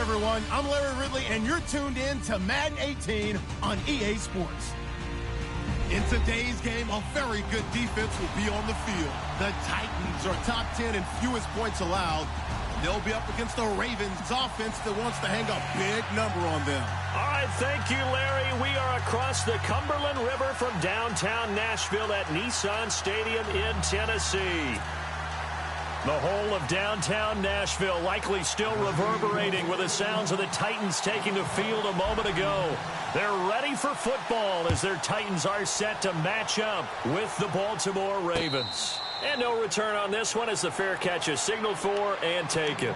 everyone. I'm Larry Ridley, and you're tuned in to Madden 18 on EA Sports. In today's game, a very good defense will be on the field. The Titans are top 10 in fewest points allowed. They'll be up against the Ravens offense that wants to hang a big number on them. All right, thank you, Larry. We are across the Cumberland River from downtown Nashville at Nissan Stadium in Tennessee. The whole of downtown Nashville likely still reverberating with the sounds of the Titans taking the field a moment ago. They're ready for football as their Titans are set to match up with the Baltimore Ravens. And no return on this one as the fair catch is signaled for and taken.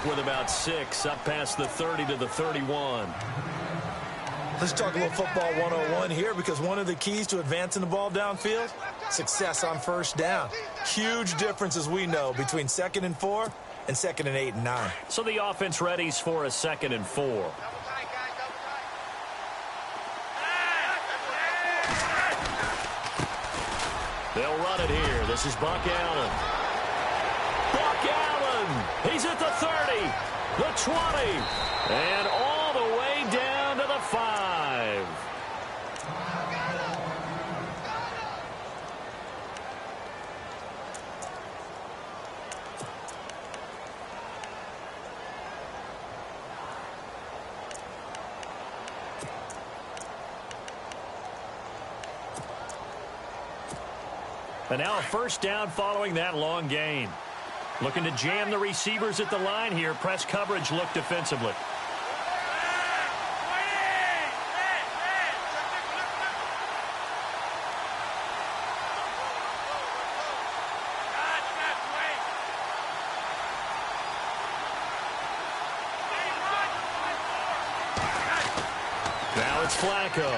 With about 6 up past the 30 to the 31. Let's talk a little football 101 here, because one of the keys to advancing the ball downfield, success on first down. Huge difference, as we know, between 2nd and 4 and 2nd and 8 and 9. So the offense readies for a 2nd and 4. They'll run it here. This is Buck Allen. Buck Allen. He's at the 30, the 20, and all the way down to the 5. And now a first down following that long gain. Looking to jam the receivers at the line here. Press coverage look defensively. Now it's Flacco.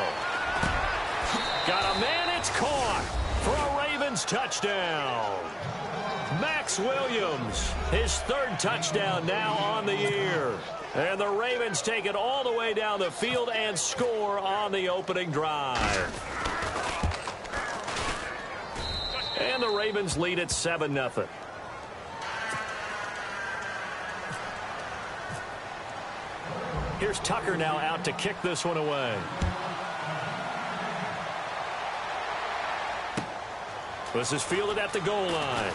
Got a man, it's caught for a Ravens touchdown. Max Williams, his 3rd touchdown now on the year. And the Ravens take it all the way down the field and score on the opening drive. And the Ravens lead at 7-0. Here's Tucker now out to kick this one away. This is fielded at the goal line.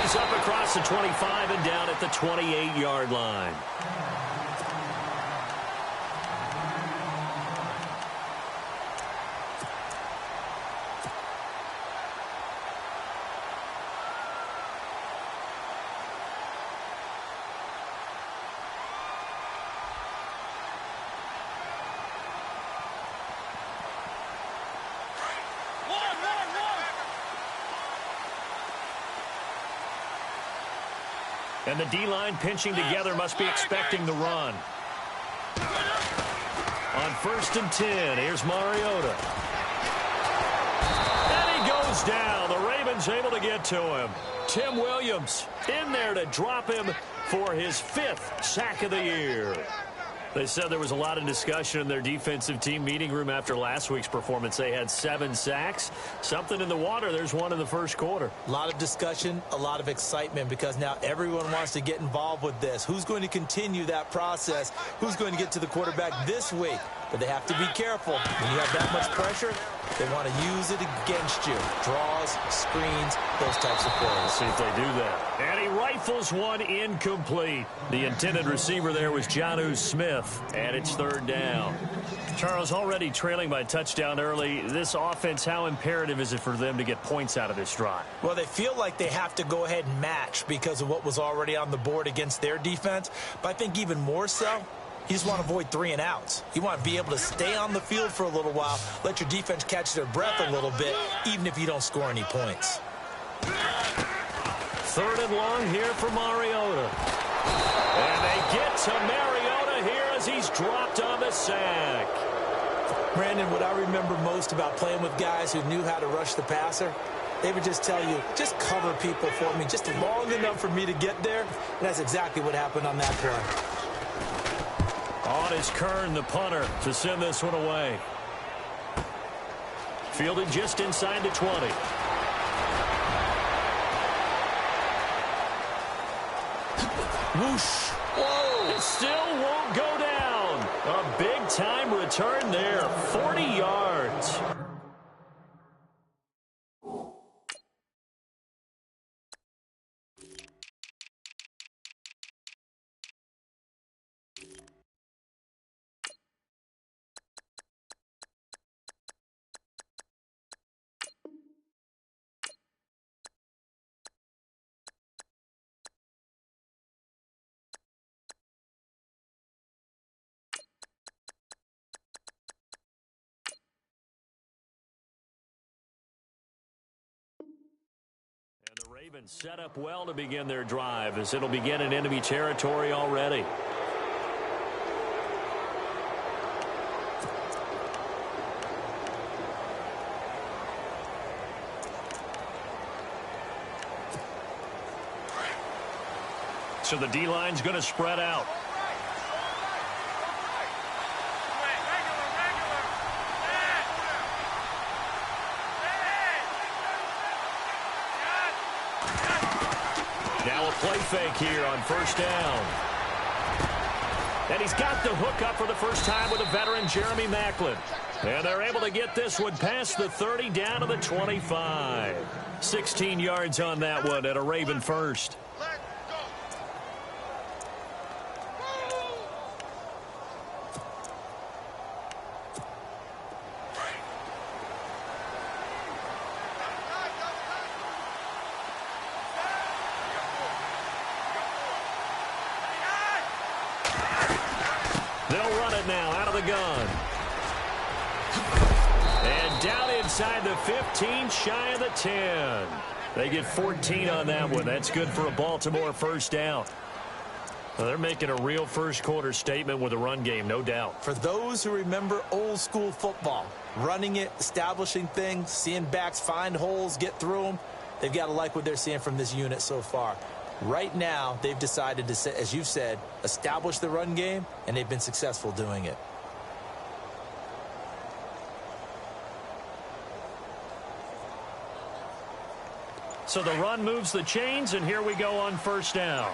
He's up across the 25 and down at the 28-yard line. And the D-line pinching together must be expecting the run. On 1st and 10, here's Mariota. And he goes down. The Ravens able to get to him. Tim Williams in there to drop him for his 5th sack of the year. They said there was a lot of discussion in their defensive team meeting room after last week's performance. They had 7 sacks. Something in the water. There's one in the first quarter. A lot of discussion, a lot of excitement, because now everyone wants to get involved with this. Who's going to continue that process? Who's going to get to the quarterback this week? But they have to be careful. When you have that much pressure, they want to use it against you. Draws, screens, those types of plays. See if they do that. And he rifles one incomplete. The intended receiver there was Jonnu Smith, and it's 3rd down. Charles, already trailing by touchdown early. This offense, how imperative is it for them to get points out of this drive? Well, they feel like they have to go ahead and match because of what was already on the board against their defense. But I think even more so, You just want to avoid 3 and outs. You want to be able to stay on the field for a little while, let your defense catch their breath a little bit, even if you don't score any points. 3rd and long here for Mariota. And they get to Mariota here as he's dropped on the sack. Brandon, what I remember most about playing with guys who knew how to rush the passer, they would just tell you, just cover people for me, just long enough for me to get there. And that's exactly what happened on that play. On is Kern, the punter, to send this one away. Fielded just inside the 20. Whoosh. Whoa. It still won't go down. A big-time return there, 40 yards. The Ravens set up well to begin their drive as it'll begin in enemy territory already. So the D-line's going to spread out. Now a play fake here on 1st down. And he's got the hook up for the first time with a veteran, Jeremy Maclin. And they're able to get this one past the 30 down to the 25. 16 yards on that one at a Raven first. Now out of the gun. And down inside the 15, shy of the 10. They get 14 on that one. That's good for a Baltimore first down. Well, they're making a real first quarter statement with a run game, no doubt. For those who remember old school football, running it, establishing things, seeing backs find holes, get through them, they've got to like what they're seeing from this unit so far. Right now, they've decided to, as you've said, establish the run game, and they've been successful doing it. So the run moves the chains, and here we go on 1st down.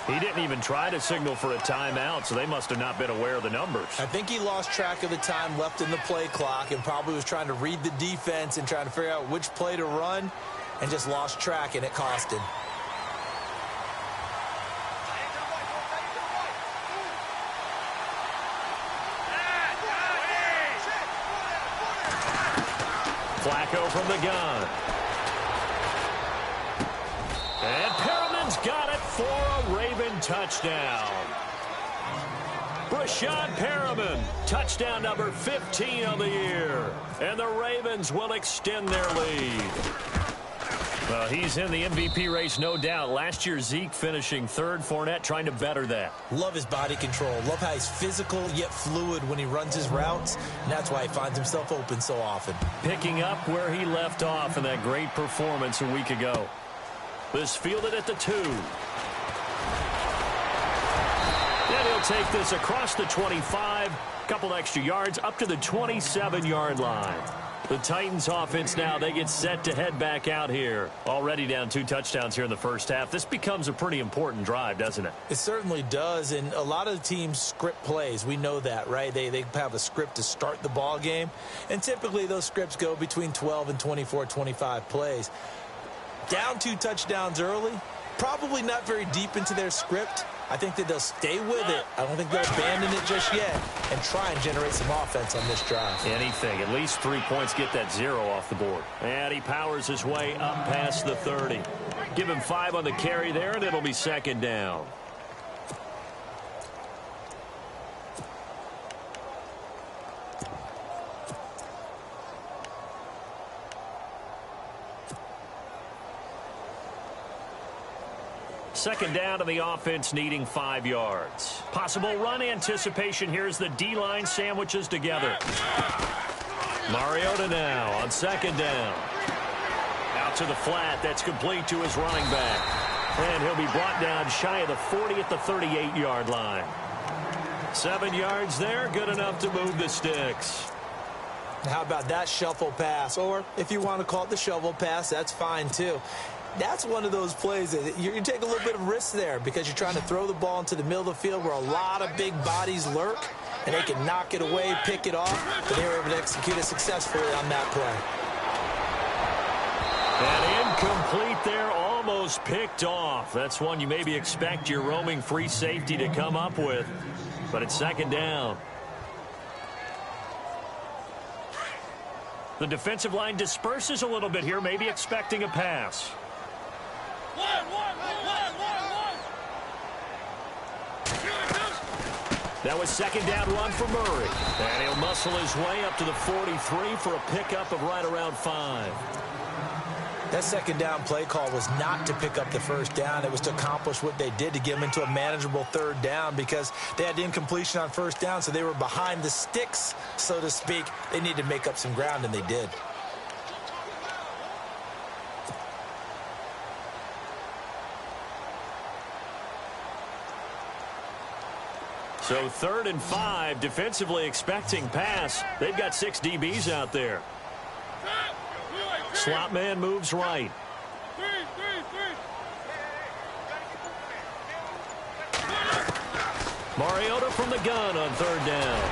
He didn't even try to signal for a timeout, so they must have not been aware of the numbers. I think he lost track of the time left in the play clock and probably was trying to read the defense and trying to figure out which play to run and just lost track, and it cost him. Flacco from the gun. And Perriman's got it for a Raven touchdown. Breshad Perriman, touchdown number 15 of the year. And the Ravens will extend their lead. Well, he's in the MVP race, no doubt. Last year, Zeke finishing 3rd, Fournette trying to better that. Love his body control. Love how he's physical yet fluid when he runs his routes. And that's why he finds himself open so often. Picking up where he left off in that great performance a week ago. This fielded at the 2. And he'll take this across the 25. Couple extra yards up to the 27-yard line. The Titans offense now, they get set to head back out here. Already down 2 touchdowns here in the first half. This becomes a pretty important drive, doesn't it? It certainly does, and a lot of teams script plays. We know that, right? They have a script to start the ball game, and typically those scripts go between 12 and 24, 25 plays. Down 2 touchdowns early, probably not very deep into their script, I think that they'll stay with it. I don't think they'll abandon it just yet and try and generate some offense on this drive. Anything. At least 3 points, get that 0 off the board. And he powers his way up past the 30. Give him 5 on the carry there, and it'll be second down. Second down to the offense, needing 5 yards. Possible run anticipation. Here's the D-line sandwiches together. Mariota now on second down. Out to the flat. That's complete to his running back. And he'll be brought down shy of the 40 at the 38-yard line. 7 yards there, good enough to move the sticks. How about that shuffle pass? Or if you want to call it the shovel pass, that's fine too. That's one of those plays that you take a little bit of risk there because you're trying to throw the ball into the middle of the field where a lot of big bodies lurk, and they can knock it away, pick it off, but they were able to execute it successfully on that play. And incomplete there, almost picked off. That's one you maybe expect your roaming free safety to come up with, but it's second down. The defensive line disperses a little bit here, maybe expecting a pass. That was second down run for Murray. And he'll muscle his way up to the 43 for a pickup of right around 5. That second down play call was not to pick up the first down. It was to accomplish what they did to get them into a manageable third down because they had incompletion on first down, so they were behind the sticks, so to speak. They needed to make up some ground, and they did. So 3rd and 5, defensively expecting pass. They've got 6 DBs out there. Slot man moves right. Mariota from the gun on 3rd down.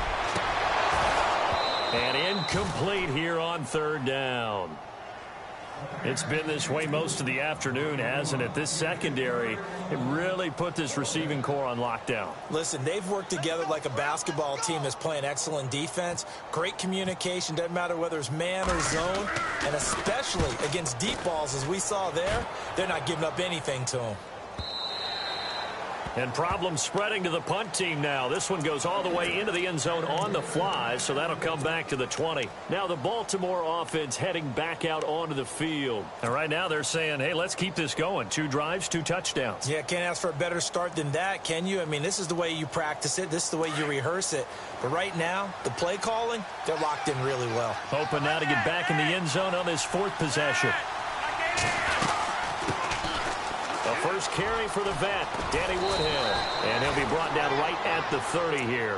And incomplete here on 3rd down. It's been this way most of the afternoon, hasn't it? This secondary, it really put this receiving core on lockdown. Listen, they've worked together like a basketball team that's playing excellent defense. Great communication, doesn't matter whether it's man or zone. And especially against deep balls, as we saw there, they're not giving up anything to them. And problems spreading to the punt team now. This one goes all the way into the end zone on the fly, so that'll come back to the 20. Now the Baltimore offense heading back out onto the field. And right now they're saying, hey, let's keep this going. 2 drives, 2 touchdowns. Yeah, can't ask for a better start than that, can you? I mean, this is the way you practice it. This is the way you rehearse it. But right now, the play calling, they're locked in really well. Hoping now to get back in the end zone on this 4th possession. First carry for the vet, Danny Woodhead. And he'll be brought down right at the 30 here.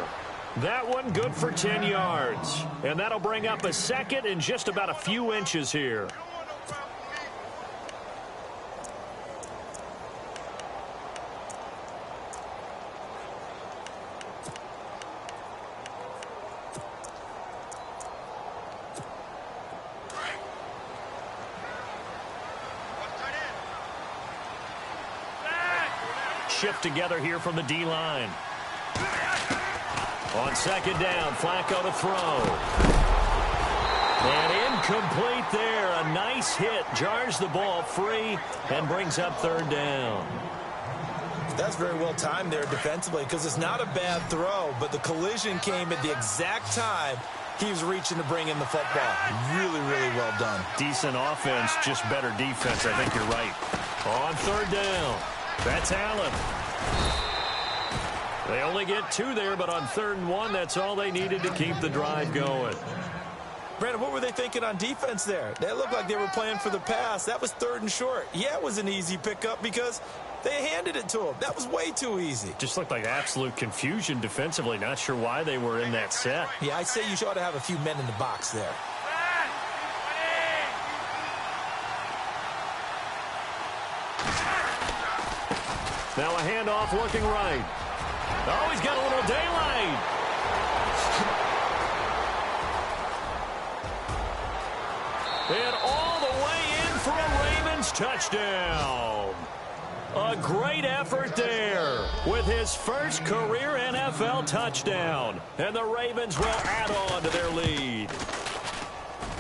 That one good for 10 yards. And that'll bring up a 2nd and just about a few inches here. Shift together here from the D-line. On 2nd down, Flacco to throw. And incomplete there. A nice hit. Jars the ball free and brings up 3rd down. That's very well timed there defensively because it's not a bad throw, but the collision came at the exact time he was reaching to bring in the football. Really, really well done. Decent offense, just better defense. I think you're right. On 3rd down. That's Allen. They only get 2 there, but on 3rd and 1, that's all they needed to keep the drive going. Brandon, what were they thinking on defense there? They looked like they were playing for the pass. That was 3rd and short. Yeah, it was an easy pickup because they handed it to him. That was way too easy. Just looked like absolute confusion defensively. Not sure why they were in that set. Yeah, I'd say you ought to have a few men in the box there. Now a handoff looking right. Oh, he's got a little daylight. And all the way in for a Ravens touchdown. A great effort there with his first career NFL touchdown. And the Ravens will add on to their lead.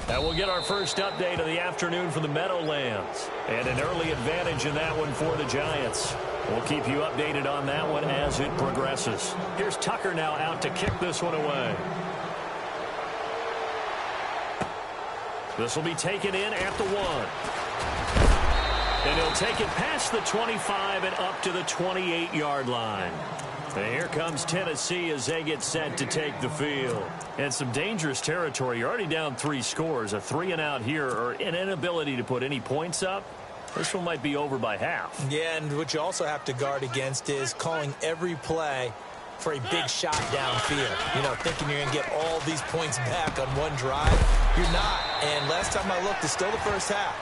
And we'll get our first update of the afternoon from the Meadowlands. And an early advantage in that one for the Giants. We'll keep you updated on that one as it progresses. Here's Tucker now out to kick this one away. This will be taken in at the 1. And he'll take it past the 25 and up to the 28-yard line. And here comes Tennessee as they get set to take the field. And some dangerous territory. You're already down 3 scores. A 3-and-out here or an inability to put any points up. This one might be over by half. Yeah, and what you also have to guard against is calling every play for a big shot downfield. You know, thinking you're going to get all these points back on one drive. You're not. And last time I looked, it's still the first half.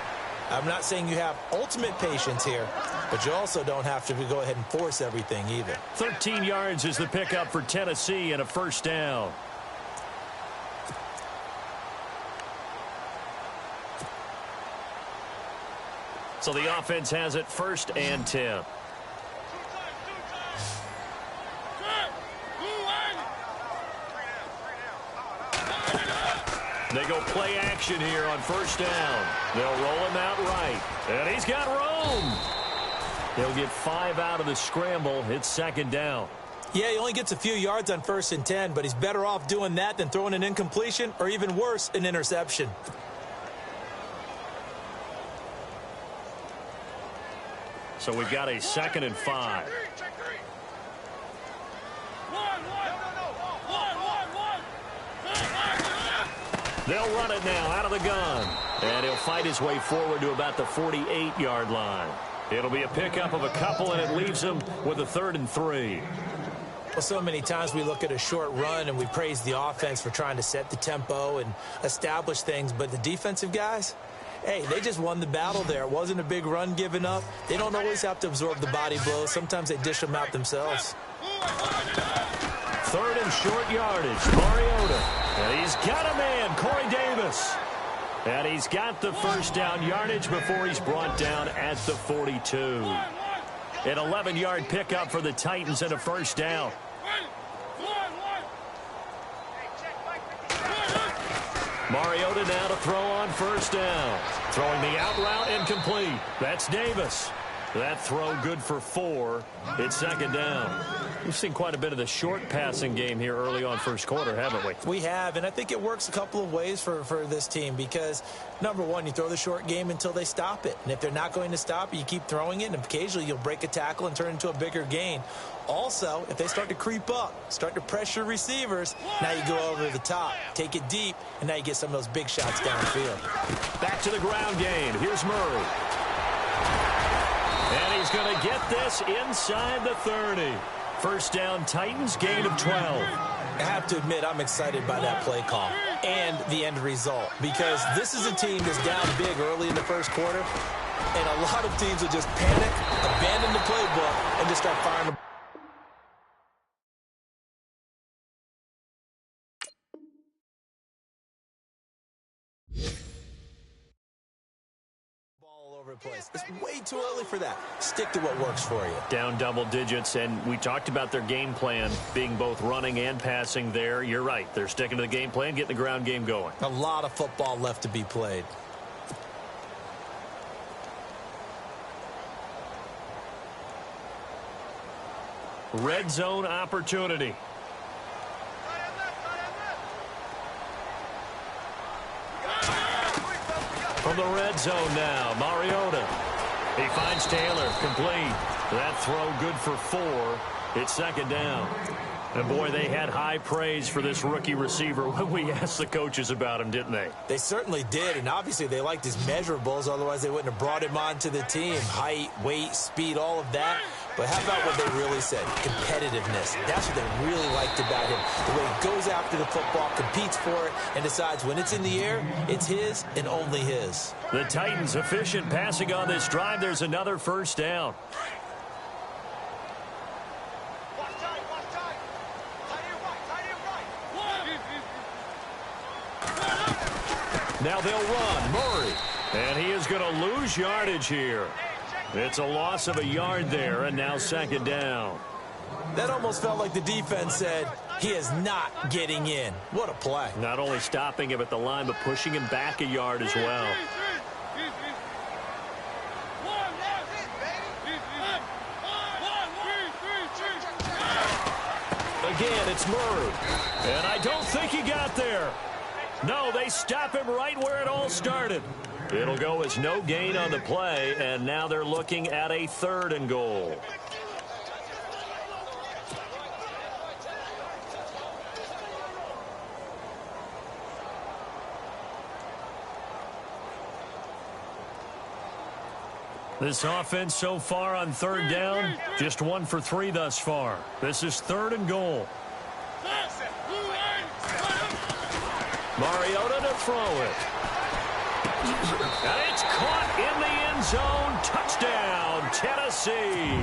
I'm not saying you have ultimate patience here, but you also don't have to go ahead and force everything either. 13 yards is the pickup for Tennessee and a first down. So the offense has it 1st and 10. They go play action here on 1st down. They'll roll him out right. And he's got room. He'll get 5 out of the scramble. It's 2nd down. Yeah, he only gets a few yards on 1st and 10, but he's better off doing that than throwing an incompletion or even worse, an interception. So we've got a 2nd and 5. They'll run it now out of the gun. And he'll fight his way forward to about the 48-yard line. It'll be a pickup of a couple, and it leaves him with a 3rd and 3. Well, so many times we look at a short run and we praise the offense for trying to set the tempo and establish things. But the defensive guys, hey, they just won the battle there. It wasn't a big run given up. They don't always have to absorb the body blows. Sometimes they dish them out themselves. 3rd and short yardage. Mariota. And he's got a man, Corey Davis. And he's got the 1st down yardage before he's brought down at the 42. An 11-yard pickup for the Titans and a 1st down. Mariota now to throw on 1st down. Throwing the out route incomplete. That's Davis. That throw good for 4. It's 2nd down. We've seen quite a bit of the short passing game here early on 1st quarter, haven't we? We have, and I think it works a couple of ways for this team because, number one, you throw the short game until they stop it. And if they're not going to stop it, you keep throwing it, and occasionally you'll break a tackle and turn it into a bigger gain. Also, if they start to creep up, start to pressure receivers, now you go over the top, take it deep, and now you get some of those big shots downfield. Back to the ground game. Here's Murray. And he's going to get this inside the 30. 1st down, Titans, gain of 12. I have to admit, I'm excited by that play call and the end result because this is a team that's down big early in the 1st quarter, and a lot of teams will just panic, abandon the playbook, and just start firing the place. It's way too early for that. Stick to what works for you. Down double digits, and we talked about their game plan being both running and passing there. You're right. They're sticking to the game plan, getting the ground game going. A lot of football left to be played. Red zone opportunity. From the red zone now, Mariota. He finds Taylor, complete. That throw good for 4. It's 2nd down. And, boy, they had high praise for this rookie receiver when we asked the coaches about him, didn't they? They certainly did, and obviously they liked his measurables. Otherwise, they wouldn't have brought him onto the team. Height, weight, speed, all of that. But how about what they really said? Competitiveness. That's what they really liked about him. The way he goes after the football, competes for it, and decides when it's in the air, it's his and only his. The Titans efficient passing on this drive. There's another 1st down. Now they'll run. Murray. And he is going to lose yardage here. It's a loss of a yard there, and now second down. That almost felt like the defense said, he is not getting in. What a play. Not only stopping him at the line, but pushing him back a yard as well. Again, it's Murray. And I don't think he got there. No, they stop him right where it all started. It'll go as no gain on the play, and now they're looking at a 3rd and goal. This offense so far on 3rd down, just 1 for 3 thus far. This is 3rd and goal. Mariota to throw it. And it's caught in the end zone. Touchdown, Tennessee.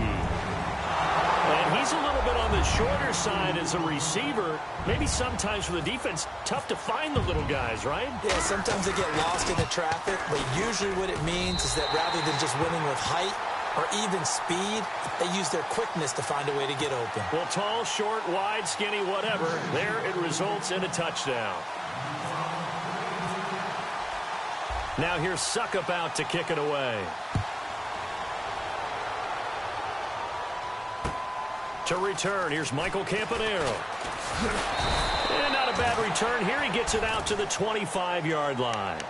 And he's a little bit on the shorter side as a receiver. Maybe sometimes for the defense, tough to find the little guys, right? Yeah, sometimes they get lost in the traffic, but usually what it means is that rather than just winning with height or even speed, they use their quickness to find a way to get open. Well, tall, short, wide, skinny, whatever, there it results in a touchdown. Now here's Suckup out to kick it away. To return, here's Michael Campanaro. And not a bad return here. He gets it out to the 25-yard line.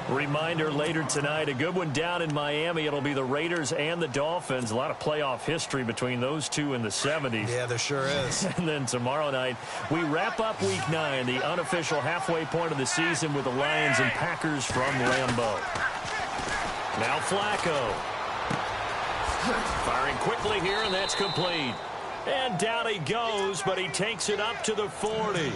Reminder later tonight, a good one down in Miami. It'll be the Raiders and the Dolphins. A lot of playoff history between those two in the 70s. Yeah, there sure is. And then tomorrow night, we wrap up Week 9, the unofficial halfway point of the season with the Lions and Packers from Lambeau. Now Flacco. Firing quickly here, and that's complete. And down he goes, but he takes it up to the 40.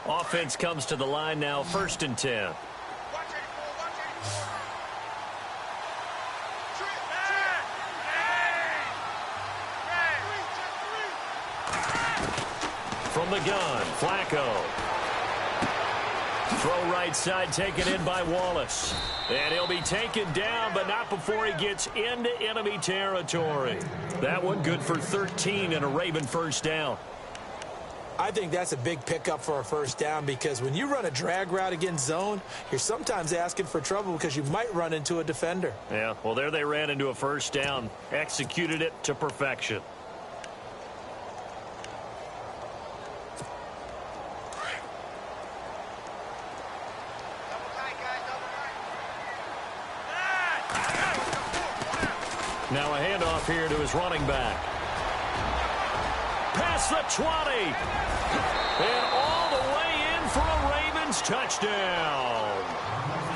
Offense comes to the line now, 1st and 10. From the gun, Flacco. Throw right side taken in by Wallace. And he'll be taken down, but not before he gets into enemy territory. That one good for 13 and a Raven first down. I think that's a big pickup for a first down because when you run a drag route against zone, you're sometimes asking for trouble because you might run into a defender. Yeah, well, there they ran into a first down, executed it to perfection. Now a handoff here to his running back. Past the 20. And all the way in for a Ravens touchdown.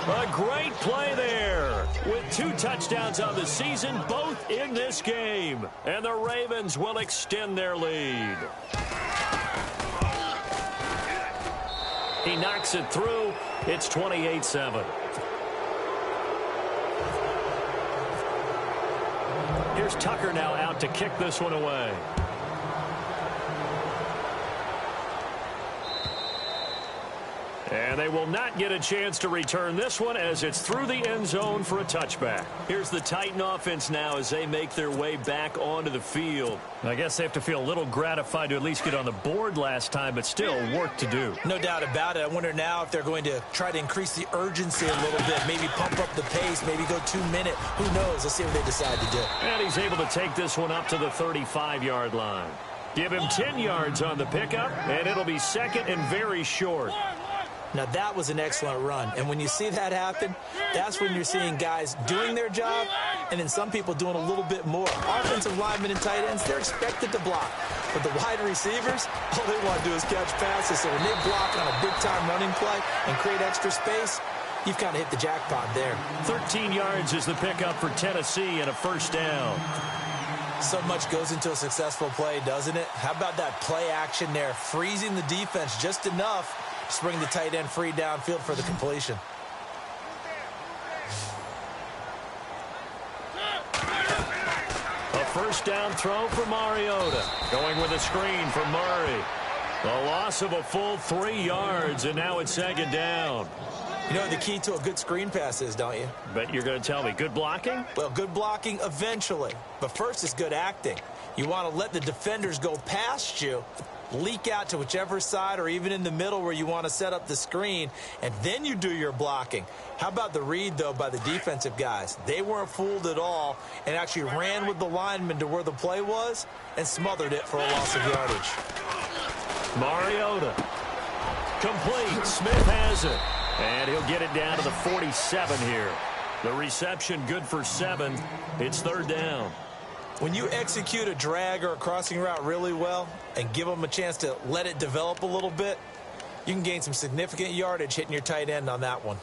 A great play there. With 2 touchdowns on the season, both in this game. And the Ravens will extend their lead. He knocks it through. It's 28-7. Here's Tucker now out to kick this one away. And they will not get a chance to return this one as it's through the end zone for a touchback. Here's the Titan offense now as they make their way back onto the field. I guess they have to feel a little gratified to at least get on the board last time, but still work to do. No doubt about it. I wonder now if they're going to try to increase the urgency a little bit, maybe pump up the pace, maybe go 2-minute. Who knows? Let's see what they decide to do. And he's able to take this one up to the 35-yard line. Give him 10 yards on the pickup, and it'll be second and very short. Now, that was an excellent run. And when you see that happen, that's when you're seeing guys doing their job and then some people doing a little bit more. Offensive linemen and tight ends, they're expected to block. But the wide receivers, all they want to do is catch passes. So when they block on a big-time running play and create extra space, you've kind of hit the jackpot there. 13 yards is the pickup for Tennessee and a first down. So much goes into a successful play, doesn't it? How about that play action there, freezing the defense just enough to bring the tight end free downfield for the completion. first down throw for Mariota. Going with a screen for Murray. A loss of a full 3 yards, and now it's second down. You know what the key to a good screen pass is, don't you? Bet you're going to tell me good blocking? Well, good blocking eventually. But first is good acting. You want to let the defenders go past you, leak out to whichever side or even in the middle where you want to set up the screen, and then you do your blocking. How about the read, though, by the defensive guys? They weren't fooled at all and actually ran with the lineman to where the play was and smothered it for a loss of yardage. Mariota. Complete. Smith has it. And he'll get it down to the 47 here. The reception good for 7. It's third down. When you execute a drag or a crossing route really well and give them a chance to let it develop a little bit, you can gain some significant yardage hitting your tight end on that one.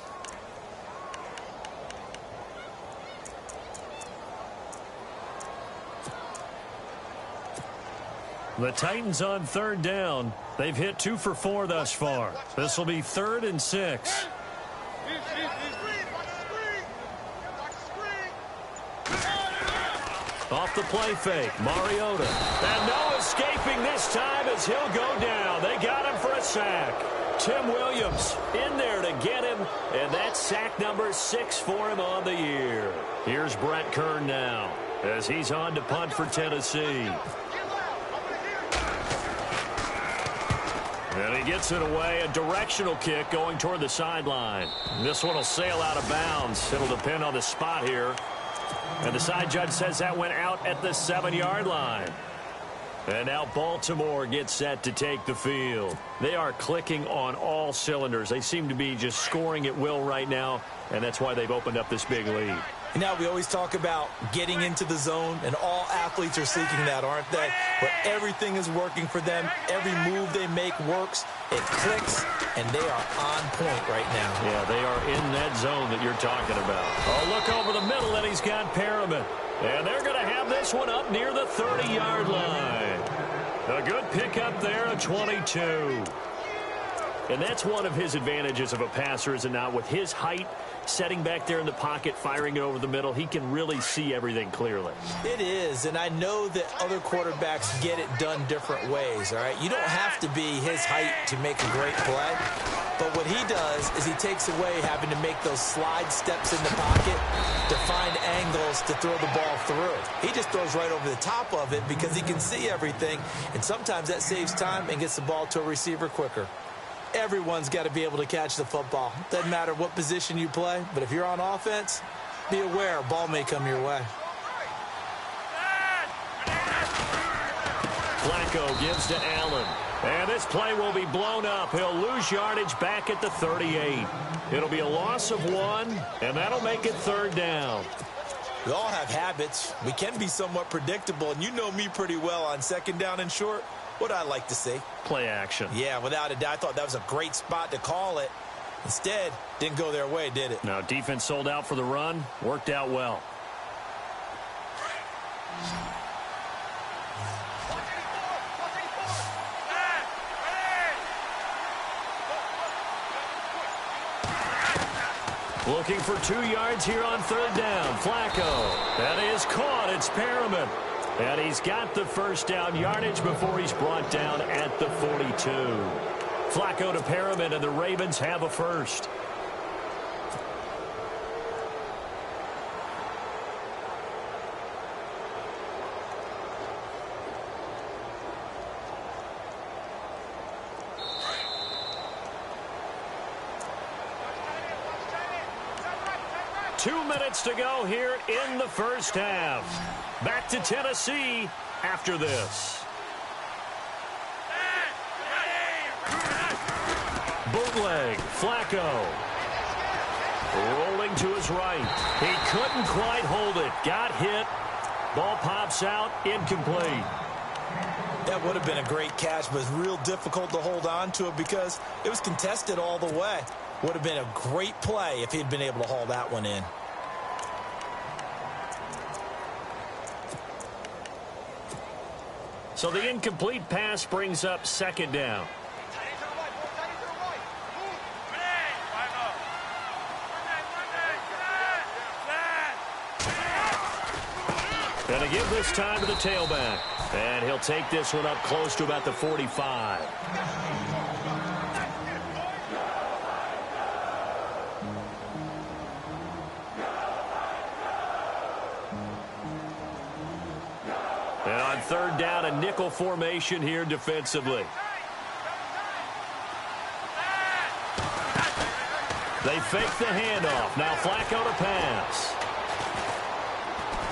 The Titans on third down. They've hit 2 for 4 thus far. This will be 3rd and 6. Off the play fake, Mariota. And no escaping this time as he'll go down. They got him for a sack. Tim Williams in there to get him, and that's sack number 6 for him on the year. Here's Brett Kern now as he's on to punt for Tennessee. And he gets it away, a directional kick going toward the sideline. This one will sail out of bounds. It'll depend on the spot here. And the side judge says that went out at the 7-yard line. And now Baltimore gets set to take the field. They are clicking on all cylinders. They seem to be just scoring at will right now, and that's why they've opened up this big lead. Now, we always talk about getting into the zone, and all athletes are seeking that, aren't they? Where everything is working for them. Every move they make works. It clicks, and they are on point right now. Yeah, they are in that zone that you're talking about. Oh, look over the middle, and he's got Perriman. And they're going to have this one up near the 30-yard line. A good pickup there, a 22. And that's one of his advantages of a passer, is it not? With his height, setting back there in the pocket, firing it over the middle, he can really see everything clearly. It is, and I know that other quarterbacks get it done different ways, all right? You don't have to be his height to make a great play, but what he does is he takes away having to make those slide steps in the pocket to find angles to throw the ball through. He just throws right over the top of it because he can see everything, and sometimes that saves time and gets the ball to a receiver quicker. Everyone's got to be able to catch the football. Doesn't matter what position you play, but if you're on offense, be aware a ball may come your way. Flacco gives to Allen. And this play will be blown up. He'll lose yardage back at the 38. It'll be a loss of 1, and that'll make it third down. We all have habits. We can be somewhat predictable, and you know me pretty well on second down and short. What I like to see. Play action. Yeah, without a doubt. I thought that was a great spot to call it. Instead, didn't go their way, did it? Now, defense sold out for the run. Worked out well. Looking for 2 yards here on third down. Flacco. That is caught. It's Perriman. And he's got the first down yardage before he's brought down at the 42. Flacco to Perriman, and the Ravens have a first. Two minutes to go here in the first half. Back to Tennessee after this. Bootleg, Flacco. Rolling to his right. He couldn't quite hold it. Got hit. Ball pops out, incomplete. That would have been a great catch, but it's real difficult to hold on to it because it was contested all the way. Would have been a great play if he'd been able to haul that one in. So the incomplete pass brings up second down. Going to give this time to the tailback. And he'll take this one up close to about the 45. And on third down, a nickel formation here defensively. They fake the handoff. Now Flacco to pass.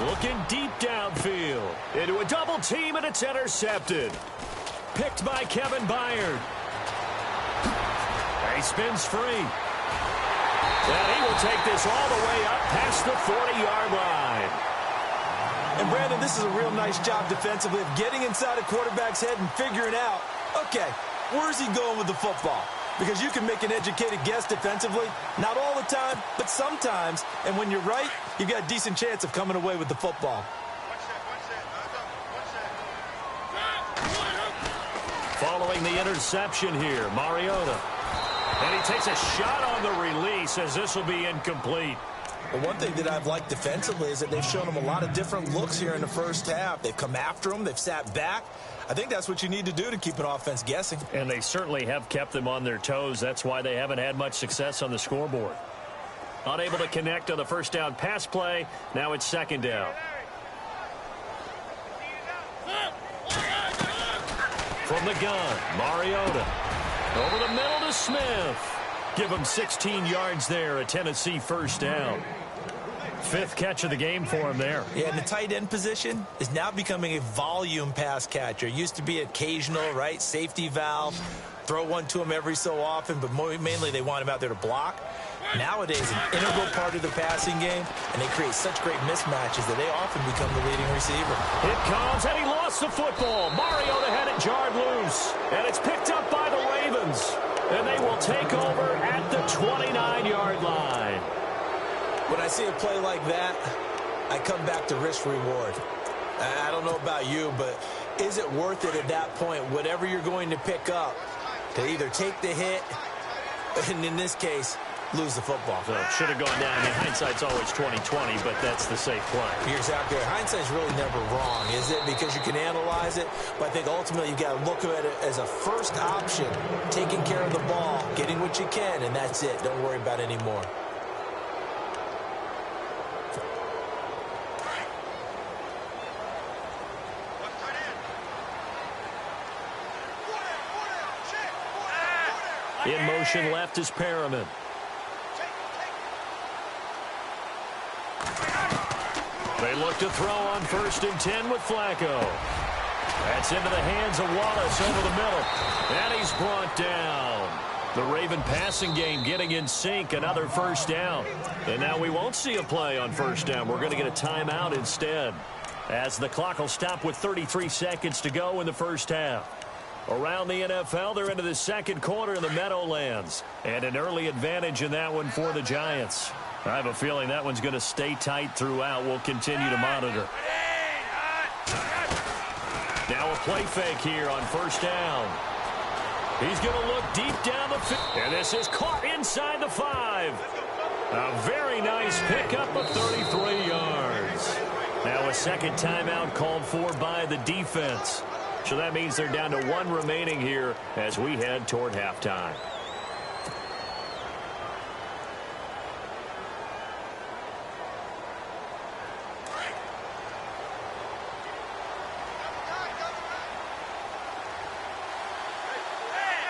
Looking deep downfield. Into a double team, and it's intercepted. Picked by Kevin Byard. He spins free. And he will take this all the way up past the 40-yard line. And, Brandon, this is a real nice job defensively of getting inside a quarterback's head and figuring out, okay, where's he going with the football? Because you can make an educated guess defensively, not all the time, but sometimes. And when you're right, you've got a decent chance of coming away with the football. Following the interception here, Mariota. And he takes a shot on the release as this will be incomplete. Well, one thing that I've liked defensively is that they've shown him a lot of different looks here in the first half. They've come after him. They've sat back. I think that's what you need to do to keep an offense guessing. And they certainly have kept them on their toes. That's why they haven't had much success on the scoreboard. Unable to connect on the first down pass play. Now it's second down. From the gun, Mariota. Over the middle to Smith. Give him 16 yards there, a Tennessee first down. Fifth catch of the game for him there. Yeah, and the tight end position is now becoming a volume pass catcher. Used to be occasional, right? Safety valve. Throw one to him every so often, but mainly they want him out there to block. Nowadays, an integral part of the passing game, and they create such great mismatches that they often become the leading receiver. It comes, and he lost the football. Mariota had it jarred loose, and it's picked up by the Ravens. And they will take over at the 29-yard line. When I see a play like that, I come back to risk-reward. I don't know about you, but is it worth it at that point, whatever you're going to pick up, to either take the hit, and in this case, lose the football? So it should have gone down. I mean, hindsight's always 20/20, but that's the safe play. You're exactly right. Hindsight's really never wrong, is it? Because you can analyze it, but I think ultimately you've got to look at it as a first option, taking care of the ball, getting what you can, and that's it. Don't worry about it anymore. In motion left is Perriman. They look to throw on 1st and 10 with Flacco. That's into the hands of Wallace over the middle. And he's brought down. The Raven passing game getting in sync. Another first down. And now we won't see a play on first down. We're going to get a timeout instead, as the clock will stop with 33 seconds to go in the first half. Around the NFL, they're into the second quarter in the Meadowlands. And an early advantage in that one for the Giants. I have a feeling that one's going to stay tight throughout. We'll continue to monitor. Now a play fake here on first down. He's going to look deep down the field. And this is caught inside the 5. A very nice pickup of 33 yards. Now a second timeout called for by the defense. So that means they're down to 1 remaining here as we head toward halftime.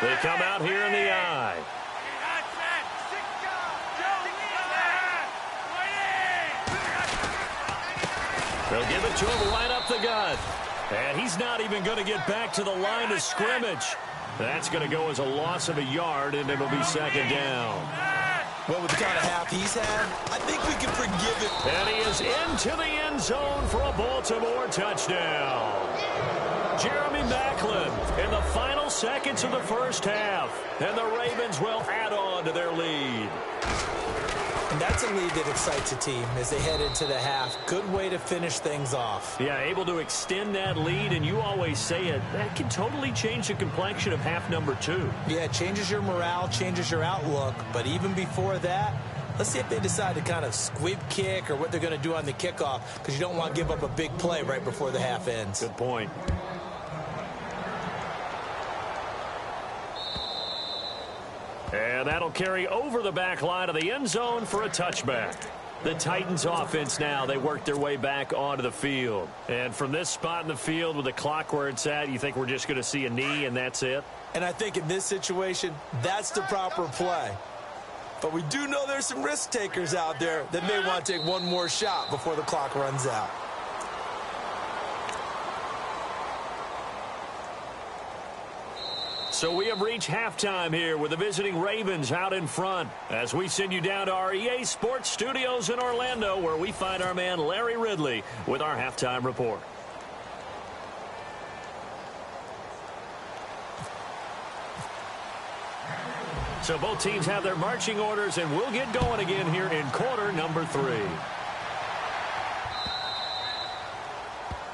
They come out here in the eye. They'll give it to him right up the gut. And he's not even going to get back to the line of scrimmage. That's going to go as a loss of a yard, and it'll be second down. Well, with the kind of half he's had, I think we can forgive it. And he is into the end zone for a Baltimore touchdown. Jeremy Maclin in the final seconds of the first half. And the Ravens will add on to their lead. And that's a lead that excites a team as they head into the half. Good way to finish things off. Yeah, able to extend that lead, and you always say it, that can totally change the complexion of half number 2. Yeah, it changes your morale, changes your outlook, but even before that, Let's see if they decide to kind of squib kick or what they're going to do on the kickoff, because you don't want to give up a big play right before the half ends. Good point. And that'll carry over the back line of the end zone for a touchback. The Titans offense now, they work their way back onto the field. And from this spot in the field with the clock where it's at, you think we're just going to see a knee and that's it? And I think in this situation, that's the proper play. But we do know there's some risk takers out there that may want to take one more shot before the clock runs out. So we have reached halftime here with the visiting Ravens out in front as we send you down to our EA Sports Studios in Orlando, where we find our man Larry Ridley with our halftime report. So both teams have their marching orders, and we'll get going again here in quarter number 3.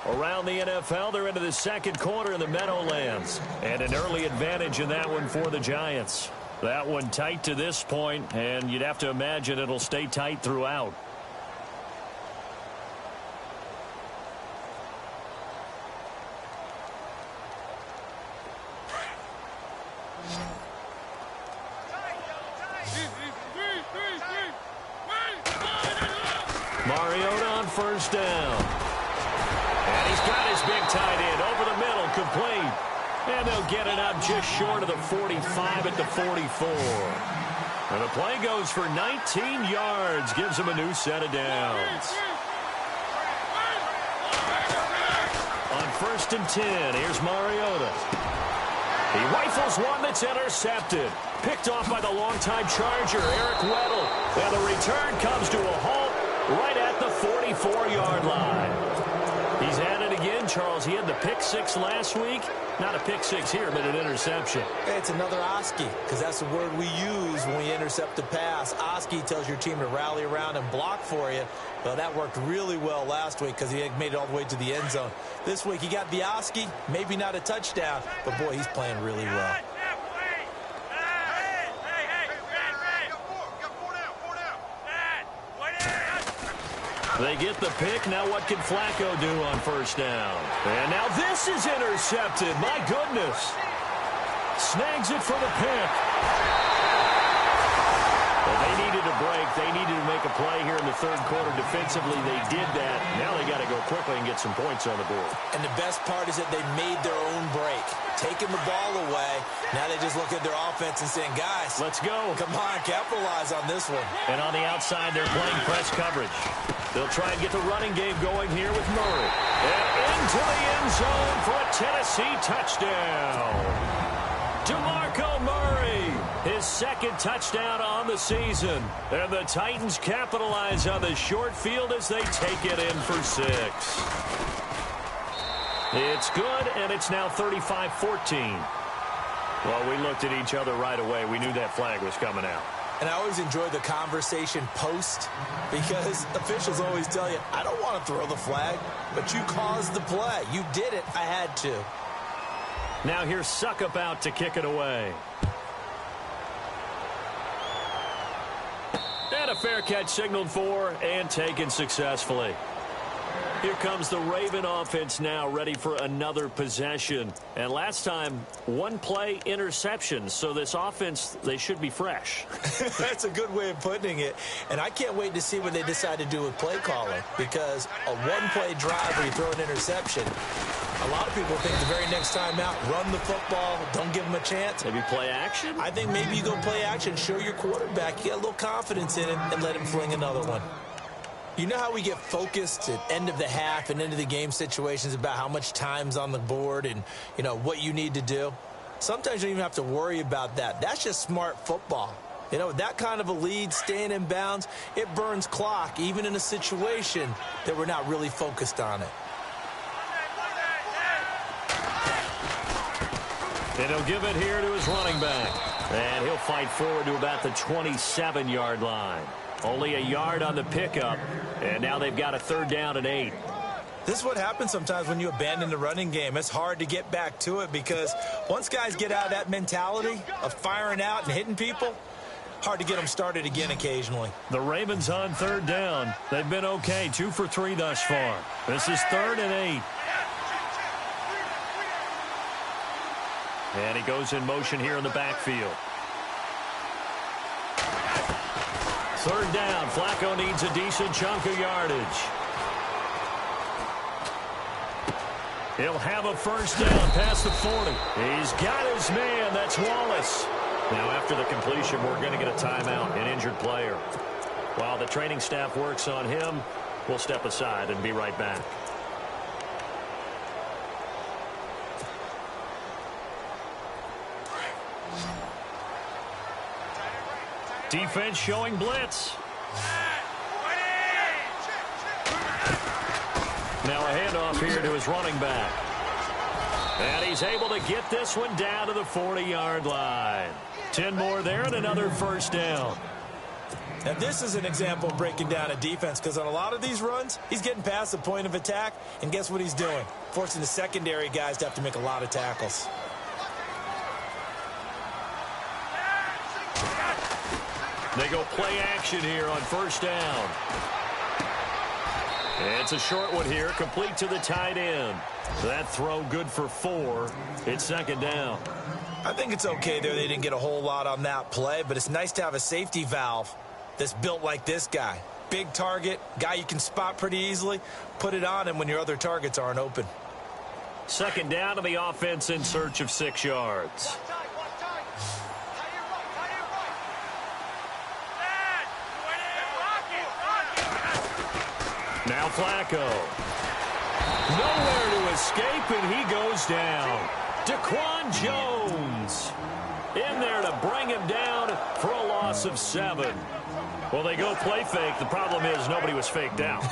Around the NFL, they're into the second quarter in the Meadowlands. And an early advantage in that one for the Giants. That one tight to this point, and you'd have to imagine it'll stay tight throughout. Mariota on first down. And he's got his big tight end over the middle, complete. And they'll get it up just short of the 45 at the 44. And the play goes for 19 yards, gives him a new set of downs. On first and 10, here's Mariota. He rifles one that's intercepted. Picked off by the longtime Charger, Eric Weddle. And the return comes to a halt right at the 44-yard line. He's at it again, Charles. He had the pick six last week. Not a pick six here, but an interception. Hey, it's another Oski, because that's the word we use when we intercept the pass. Oski tells your team to rally around and block for you. Well, that worked really well last week because he had made it all the way to the end zone. This week he got the Oski, maybe not a touchdown, but boy, he's playing really well. They get the pick. Now what can Flacco do on first down? And now this is intercepted. My goodness. Snags it for the pick. Well, they needed a break. They needed to make a play here in the third quarter. Defensively, they did that. Now they got to go quickly and get some points on the board. And the best part is that they made their own break. Taking the ball away. Now they just look at their offense and saying, guys, let's go. Come on, capitalize on this one. And on the outside, they're playing press coverage. They'll try and get the running game going here with Murray. And into the end zone for a Tennessee touchdown. DeMarco Murray, his second touchdown on the season. And the Titans capitalize on the short field as they take it in for 6. It's good, and it's now 35-14. Well, we looked at each other right away. We knew that flag was coming out. And I always enjoy the conversation post, because officials always tell you, I don't want to throw the flag, but you caused the play. You did it. I had to. Now here's Suckup out to kick it away. And a fair catch signaled for and taken successfully. Here comes the Raven offense now, ready for another possession. And last time, one play interception. So this offense, they should be fresh. That's a good way of putting it. And I can't wait to see what they decide to do with play calling. Because a one-play drive where you throw an interception, a lot of people think the very next time out, run the football, don't give them a chance. Maybe play action? I think maybe you go play action, show your quarterback, you got a little confidence in it, and let him fling another one. You know how we get focused at end of the half and end of the game situations about how much time's on the board and, you know, what you need to do? Sometimes you don't even have to worry about that. That's just smart football. You know, that kind of a lead, staying in bounds, it burns clock, even in a situation that we're not really focused on it. And he'll give it here to his running back. And he'll fight forward to about the 27-yard line. Only a yard on the pickup, and now they've got a third down and 8. This is what happens sometimes when you abandon the running game. It's hard to get back to it because once guys get out of that mentality of firing out and hitting people, hard to get them started again occasionally. The Ravens on third down. They've been okay, 2 for 3 thus far. This is 3rd and 8. And he goes in motion here in the backfield. 3rd down. Flacco needs a decent chunk of yardage. He'll have a first down past the 40. He's got his man. That's Wallace. Now, after the completion, we're going to get a timeout, an injured player. While the training staff works on him, we'll step aside and be right back. Defense showing blitz. Now a handoff here to his running back. And he's able to get this one down to the 40-yard line. 10 more there and another first down. And this is an example of breaking down a defense, because on a lot of these runs, he's getting past the point of attack, and guess what he's doing? Forcing the secondary guys to have to make a lot of tackles. They go play action here on first down. It's a short one here, complete to the tight end. That throw good for 4. It's 2nd down. I think it's okay there. They didn't get a whole lot on that play, but it's nice to have a safety valve that's built like this guy. Big target, guy you can spot pretty easily. Put it on him when your other targets aren't open. 2nd down to the offense in search of 6 yards. Now Flacco. Nowhere to escape, and he goes down. Daquan Jones in there to bring him down for a loss of 7. Well, they go play fake. The problem is nobody was faked out.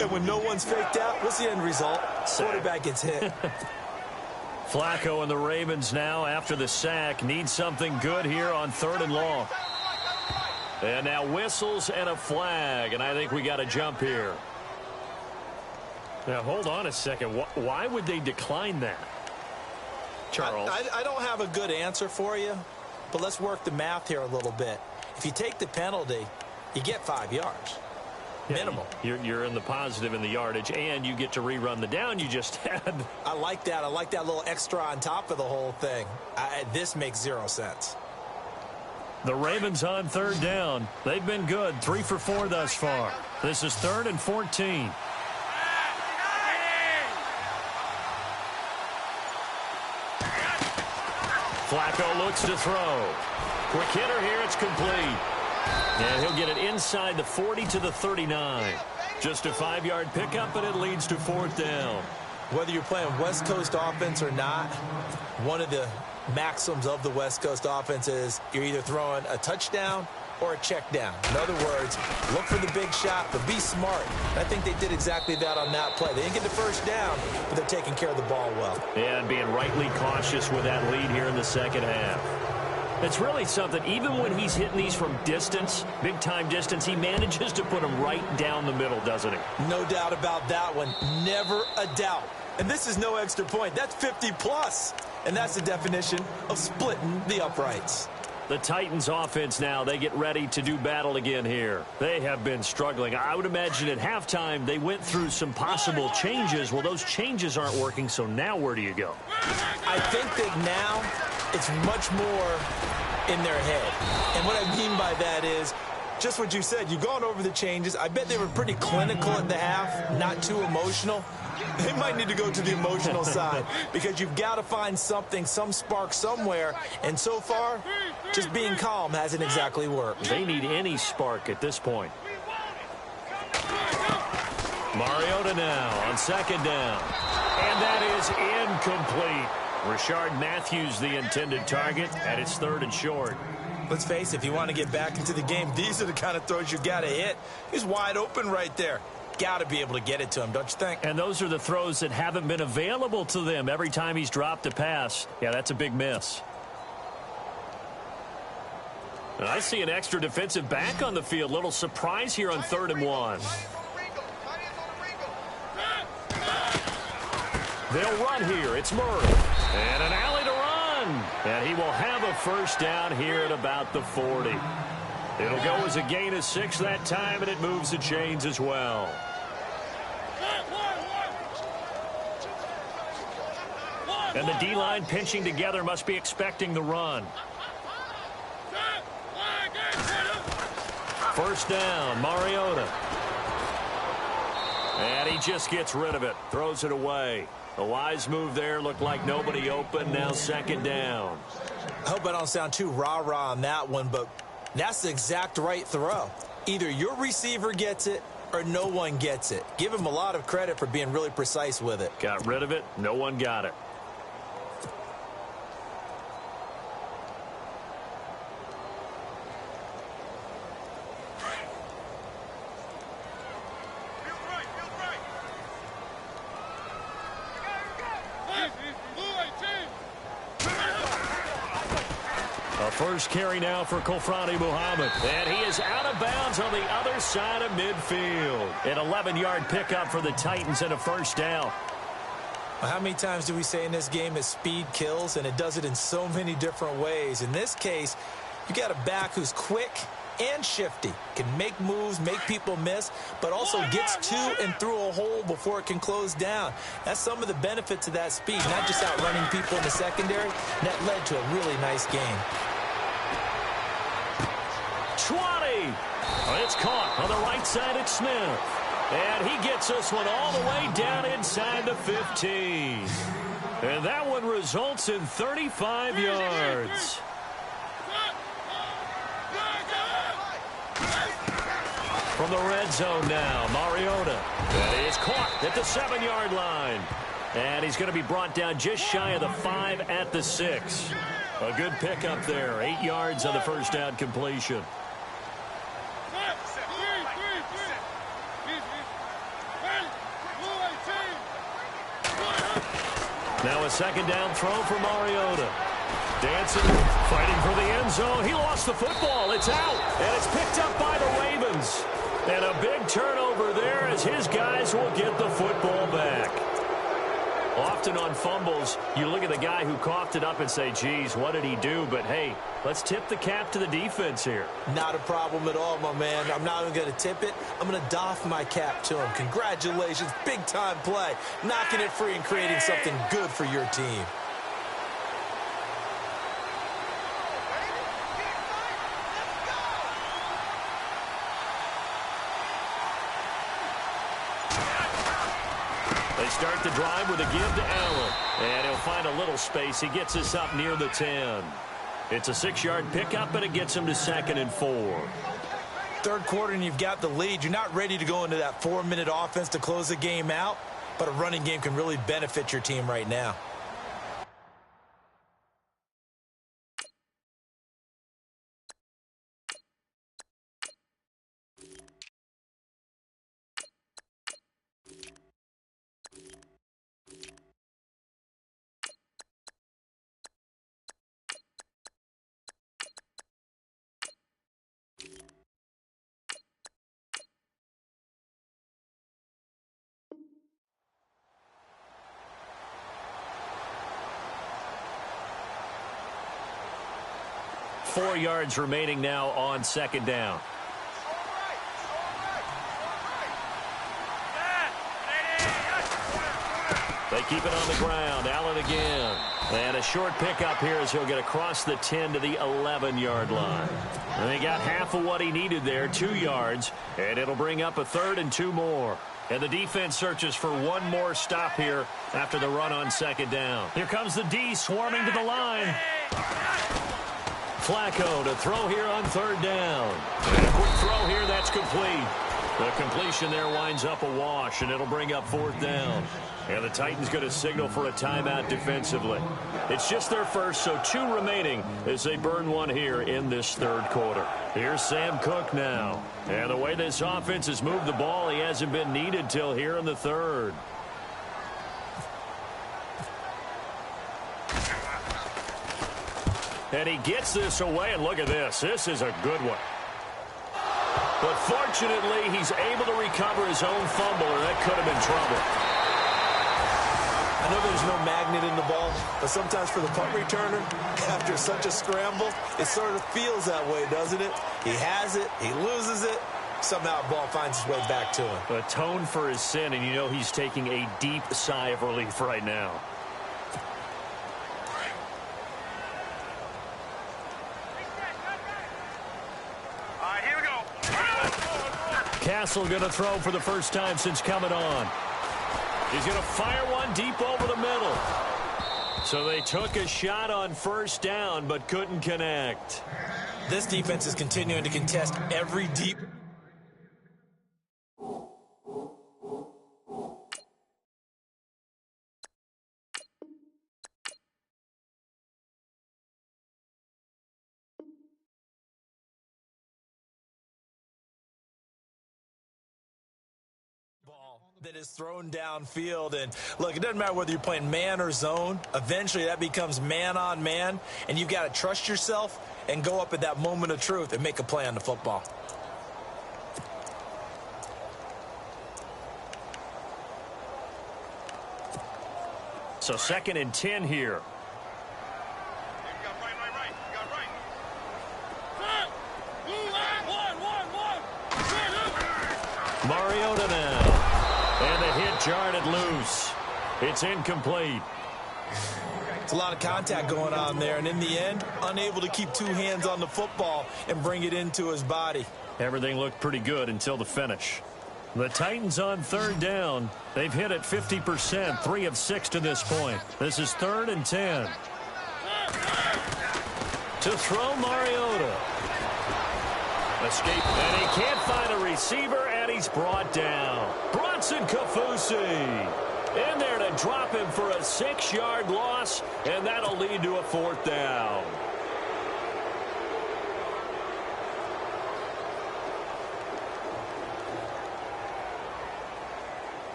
And when no one's faked out, what's the end result? Quarterback gets hit. Flacco and the Ravens now, after the sack, need something good here on 3rd and long. And now whistles and a flag, and I think we got a jump here. Now, hold on a second. Why would they decline that? Charles? I don't have a good answer for you, but let's work the math here a little bit. If you take the penalty, you get 5 yards. Minimum. You're in the positive in the yardage, and you get to rerun the down you just had. I like that. I like that little extra on top of the whole thing. This makes 0 sense. The Ravens on 3rd down. They've been good. 3 for 4 thus far. This is 3rd and 14. Flacco looks to throw. Quick hitter here. It's complete. And he'll get it inside the 40 to the 39. Just a 5-yard pickup, and it leads to 4th down. Whether you're playing West Coast offense or not, one of the maxims of the West Coast offense is you're either throwing a touchdown or a check down. In other words, look for the big shot, but be smart. And I think they did exactly that on that play. They didn't get the first down, but they're taking care of the ball well. And being rightly cautious with that lead here in the 2nd half. It's really something. Even when he's hitting these from distance, big-time distance, he manages to put them right down the middle, doesn't he? No doubt about that one. Never a doubt. And this is no extra point. That's 50-plus. And that's the definition of splitting the uprights. The Titans offense now, they get ready to do battle again here. They have been struggling. I would imagine at halftime they went through some possible changes. Well, those changes aren't working, so now where do you go? I think that now it's much more in their head. And what I mean by that is just what you said. You've gone over the changes. I bet they were pretty clinical at the half, not too emotional. They might need to go to the emotional side because you've got to find something, some spark somewhere. And so far, just being calm hasn't exactly worked. They need any spark at this point. Mariota now on 2nd down. And that is incomplete. Rashard Matthews, the intended target, and it's 3rd and short. Let's face it, if you want to get back into the game, these are the kind of throws you got to hit. He's wide open right there. Got to be able to get it to him, don't you think? And those are the throws that haven't been available to them every time he's dropped a pass. Yeah, that's a big miss. And I see an extra defensive back on the field. Little surprise here on 3rd and 1. They'll run here. It's Murray. And an alley to run. And he will have a first down here at about the 40. It'll go as a gain of 6 that time, and it moves the chains as well. And the D-line pinching together must be expecting the run. First down, Mariota. And he just gets rid of it, throws it away. A wise move there, looked like nobody open, now second down. I hope I don't sound too rah-rah on that one, but that's the exact right throw. Either your receiver gets it or no one gets it. Give him a lot of credit for being really precise with it. Got rid of it, no one got it. First carry now for Kofrani Muhammad. And he is out of bounds on the other side of midfield. An 11-yard pickup for the Titans and a first down. Well, how many times do we say in this game that speed kills? And it does it in so many different ways. In this case, you got a back who's quick and shifty. Can make moves, make people miss, but also gets to and through a hole before it can close down. That's some of the benefits of that speed, not just outrunning people in the secondary. That led to a really nice game. 20. It's caught on the right side at Smith. And he gets this one all the way down inside the 15. And that one results in 35 yards. From the red zone now, Mariota. And he is caught at the 7-yard line. And he's going to be brought down just shy of the 5 at the 6. A good pickup there. 8 yards on the first down completion. Now a second down throw for Mariota. Dancing, fighting for the end zone. He lost the football. It's out, and it's picked up by the Ravens. And a big turnover there as his guys will get the football back. Often on fumbles, you look at the guy who coughed it up and say, geez, what did he do? But, hey, let's tip the cap to the defense here. Not a problem at all, my man. I'm not even going to tip it. I'm going to doff my cap to him. Congratulations. Big-time play. Knocking it free and creating something good for your team. Start the drive with a give to Allen. And he'll find a little space. He gets us up near the 10. It's a 6-yard pickup, and it gets him to 2nd and 4. Third quarter, and you've got the lead. You're not ready to go into that 4-minute offense to close the game out, but a running game can really benefit your team right now. Four yards remaining now on second down. They keep it on the ground. Allen again. And a short pickup here as he'll get across the 10 to the 11-yard line. And they got half of what he needed there, 2 yards. And it'll bring up a 3rd and 2 more. And the defense searches for one more stop here after the run on second down. Here comes the D swarming to the line. Flacco to throw here on 3rd down. And a quick throw here, that's complete. The completion there winds up a wash, and it'll bring up 4th down. And the Titans going to signal for a timeout defensively. It's just their first, so 2 remaining as they burn one here in this 3rd quarter. Here's Sam Cook now. And the way this offense has moved the ball, he hasn't been needed till here in the 3rd. And he gets this away, and look at this. This is a good one. But fortunately, he's able to recover his own fumble, or that could have been trouble. I know there's no magnet in the ball, but sometimes for the punt returner, after such a scramble, it sort of feels that way, doesn't it? He has it, he loses it, somehow the ball finds its way back to him. Atone for his sin, and you know he's taking a deep sigh of relief right now. Here we go. Castle going to throw for the first time since coming on. He's going to fire one deep over the middle. So they took a shot on first down, but couldn't connect. This defense is continuing to contest every deep that is thrown downfield. And look, it doesn't matter whether you're playing man or zone. Eventually that becomes man on man, and you've got to trust yourself and go up at that moment of truth and make a play on the football. So 2nd and 10 here. Mariota now. And the hit jarred loose. It's incomplete. It's a lot of contact going on there, and in the end, unable to keep 2 hands on the football and bring it into his body. Everything looked pretty good until the finish. The Titans on 3rd down. They've hit it 50%, 3 of 6 to this point. This is 3rd and 10. To throw Mariota. Escape, and he can't find a receiver, and he's brought down. Bronson Kaufusi in there to drop him for a 6-yard loss, and that'll lead to a 4th down.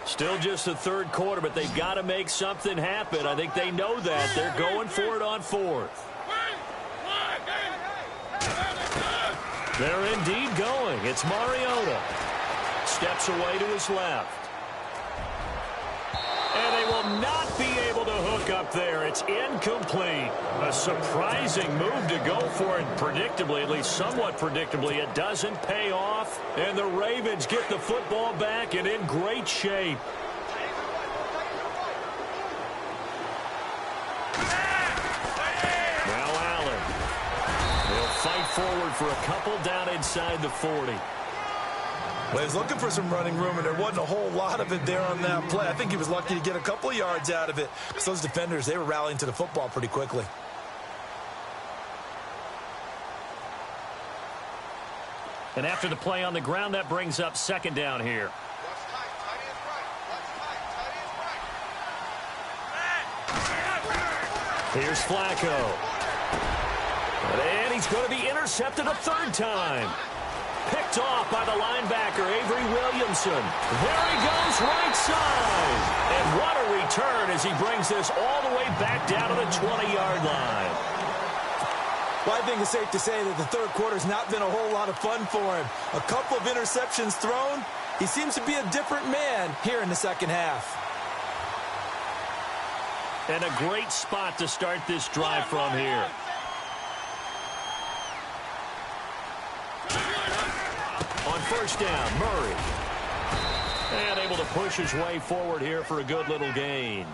Still just the 3rd quarter, but they've got to make something happen. I think they know that. They're going for it on 4th. They're indeed going. It's Mariota. Steps away to his left. And they will not be able to hook up there. It's incomplete. A surprising move to go for it. Predictably, at least somewhat predictably, it doesn't pay off. And the Ravens get the football back and in great shape. Now Allen. They'll fight forward for a couple down inside the 40. Well, he was looking for some running room, and there wasn't a whole lot of it there on that play. I think he was lucky to get a couple of yards out of it, because those defenders, they were rallying to the football pretty quickly. And after the play on the ground, that brings up 2nd down here. Here's Flacco. And he's going to be intercepted a 3rd time. Picked off by the linebacker, Avery Williamson. There he goes, right side. And what a return as he brings this all the way back down to the 20-yard line. Well, I think it's safe to say that the 3rd quarter's not been a whole lot of fun for him. A couple of interceptions thrown. He seems to be a different man here in the 2nd half. And a great spot to start this drive from here. On 1st down, Murray. And able to push his way forward here for a good little gain.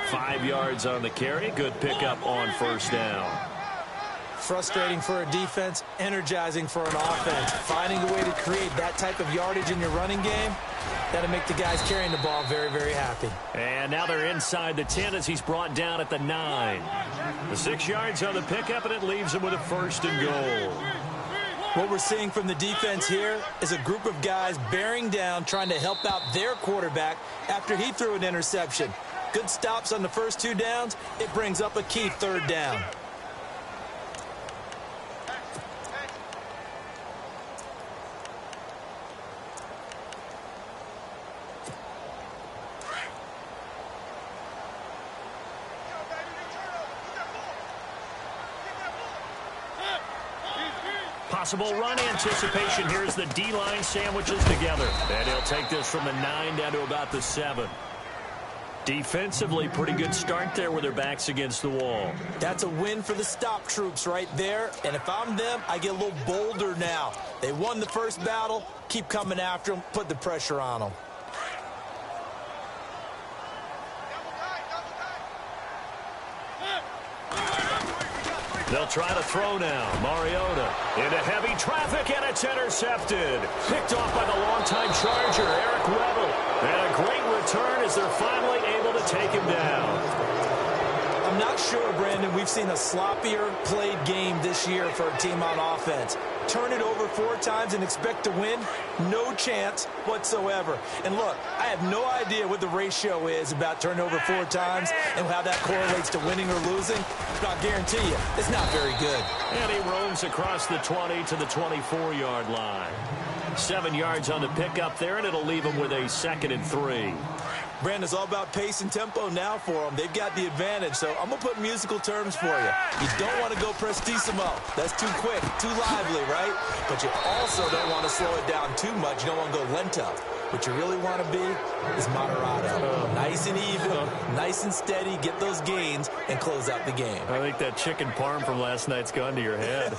5 yards on the carry. Good pickup on 1st down. Frustrating for a defense, energizing for an offense. Finding a way to create that type of yardage in your running game, that'll make the guys carrying the ball very, very happy. And now they're inside the 10 as he's brought down at the 9. The 6 yards on the pickup, and it leaves him with a 1st and goal. What we're seeing from the defense here is a group of guys bearing down, trying to help out their quarterback after he threw an interception. Good stops on the first 2 downs. It brings up a key 3rd down. Possible run anticipation. Here's the D-line sandwiches together. And he'll take this from the 9 down to about the 7. Defensively, pretty good start there with their backs against the wall. That's a win for the stop troops right there. And if I'm them, I get a little bolder now. They won the first battle. Keep coming after them. Put the pressure on them. They'll try to throw now. Mariota into heavy traffic, and it's intercepted. Picked off by the longtime Charger, Eric Weddle. And a great return as they're finally able to take him down. I'm not sure, Brandon, we've seen a sloppier played game this year for a team on offense. Turn it over 4 times and expect to win? No chance whatsoever. And look, I have no idea what the ratio is about turning over 4 times and how that correlates to winning or losing. But I'll guarantee you, it's not very good. And he roams across the 20 to the 24-yard line. 7 yards on the pickup there, and it'll leave him with a 2nd and 3. Brandon, it's all about pace and tempo now for them. They've got the advantage, so I'm going to put musical terms for you. You don't want to go prestissimo. That's too quick, too lively, right? But you also don't want to slow it down too much. You don't want to go lento. What you really want to be is moderato. Nice and even, nice and steady, get those gains, and close out the game. I think that chicken parm from last night's gone to your head.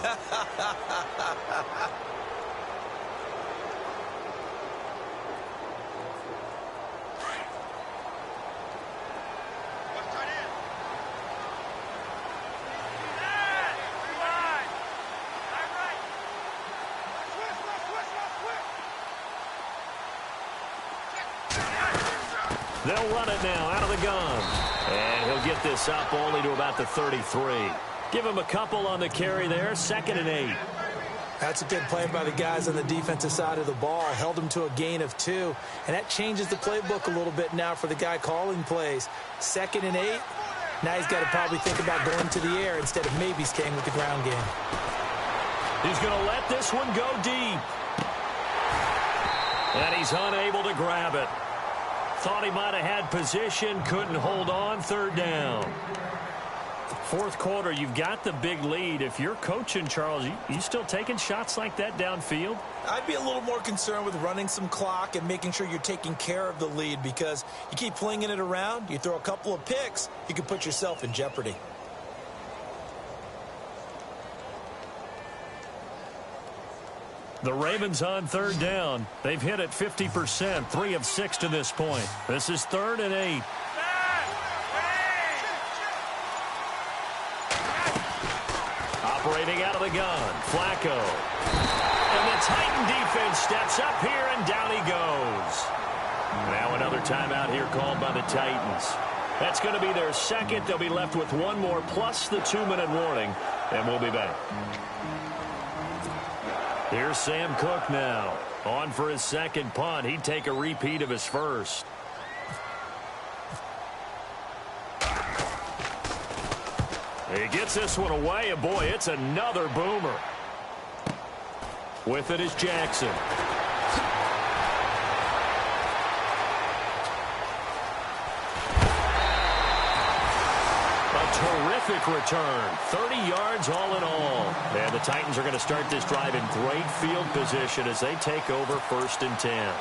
They'll run it now out of the gun. And he'll get this up only to about the 33. Give him a couple on the carry there. 2nd and 8. That's a good play by the guys on the defensive side of the ball. Held him to a gain of 2. And that changes the playbook a little bit now for the guy calling plays. 2nd and 8. Now he's got to probably think about going to the air instead of maybe staying with the ground game. He's going to let this one go deep. And he's unable to grab it. Thought he might have had position, couldn't hold on. 3rd down. 4th quarter, you've got the big lead. If you're coaching, Charles, you still taking shots like that downfield? I'd be a little more concerned with running some clock and making sure you're taking care of the lead, because you keep flinging it around, you throw a couple of picks, you can put yourself in jeopardy. The Ravens on 3rd down. They've hit it 50%, 3 of 6 to this point. This is 3rd and 8. Operating out of the gun, Flacco. And the Titan defense steps up here, and down he goes. Now another timeout here called by the Titans. That's going to be their 2nd. They'll be left with 1 more plus the 2-minute warning, and we'll be back. Here's Sam Cook now. On for his 2nd punt. He'd take a repeat of his 1st. He gets this one away, and boy, it's another boomer. With it is Jackson. Terrific return. 30 yards all in all. And the Titans are going to start this drive in great field position as they take over 1st and 10.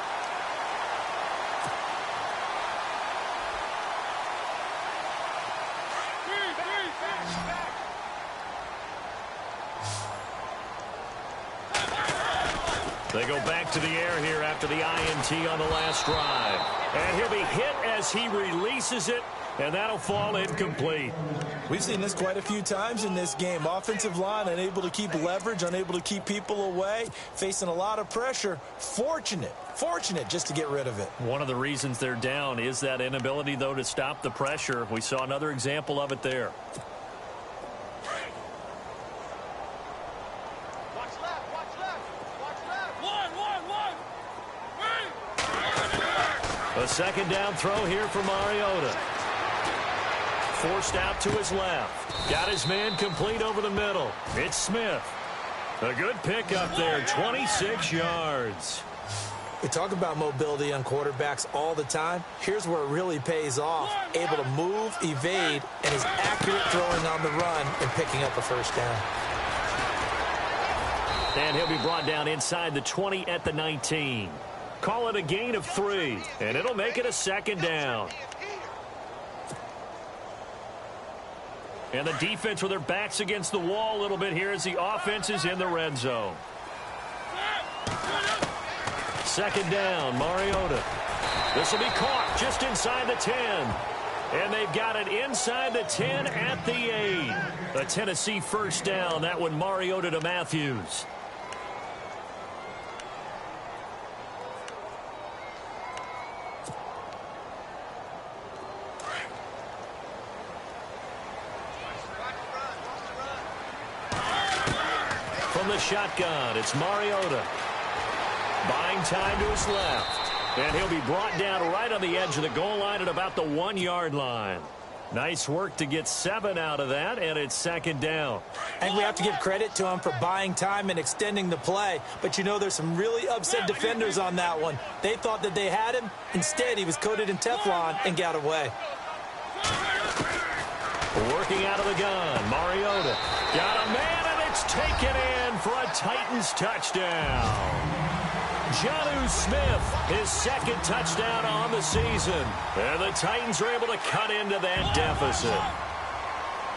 They go back to the air here after the INT on the last drive. And he'll be hit as he releases it, and that'll fall incomplete. We've seen this quite a few times in this game. Offensive line unable to keep leverage, unable to keep people away, facing a lot of pressure. Fortunate just to get rid of it. One of the reasons they're down is that inability, though, to stop the pressure. We saw another example of it there. A 2nd down throw here for Mariota. Forced out to his left. Got his man complete over the middle. It's Smith. A good pickup there, 26 yards. We talk about mobility on quarterbacks all the time. Here's where it really pays off. Able to move, evade, and is accurate throwing on the run and picking up a 1st down. And he'll be brought down inside the 20 at the 19. Call it a gain of 3, and it'll make it a 2nd down. And the defense with their backs against the wall a little bit here as the offense is in the red zone. Second down, Mariota. This will be caught just inside the 10. And they've got it inside the 10 at the 8. The Tennessee first down. That one Mariota to Matthews. From the shotgun, it's Mariota. Buying time to his left. And he'll be brought down right on the edge of the goal line at about the 1-yard line. Nice work to get 7 out of that, and it's second down. And we have to give credit to him for buying time and extending the play. But, you know, there's some really upset defenders on that one. They thought that they had him. Instead, he was coated in Teflon and got away. Working out of the gun, Mariota. Got a man, and it's taken in for a Titans touchdown. Jonnu Smith, his second touchdown on the season. And the Titans are able to cut into that deficit.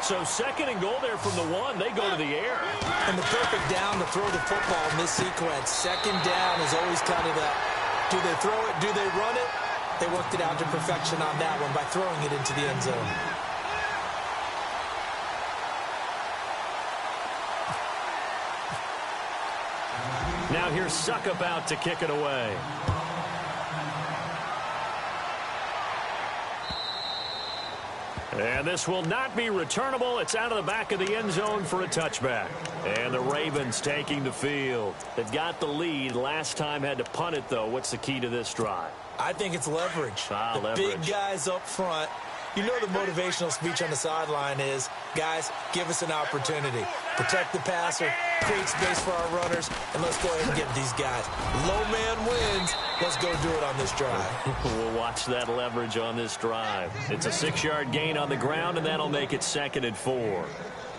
So second and goal there from the 1. They go to the air. And the perfect down to throw the football in this sequence. Second down is always kind of that. Do they throw it? Do they run it? They worked it out to perfection on that one by throwing it into the end zone. Now here's Succop out to kick it away. And this will not be returnable. It's out of the back of the end zone for a touchback. And the Ravens taking the field. They've got the lead. Last time had to punt it, though. What's the key to this drive? I think it's leverage. The big guys up front. You know the motivational speech on the sideline is, guys, give us an opportunity. Protect the passer, create space for our runners, and let's go ahead and get these guys. Low man wins. Let's go do it on this drive. We'll watch that leverage on this drive. It's a 6-yard gain on the ground, and that'll make it 2nd and 4.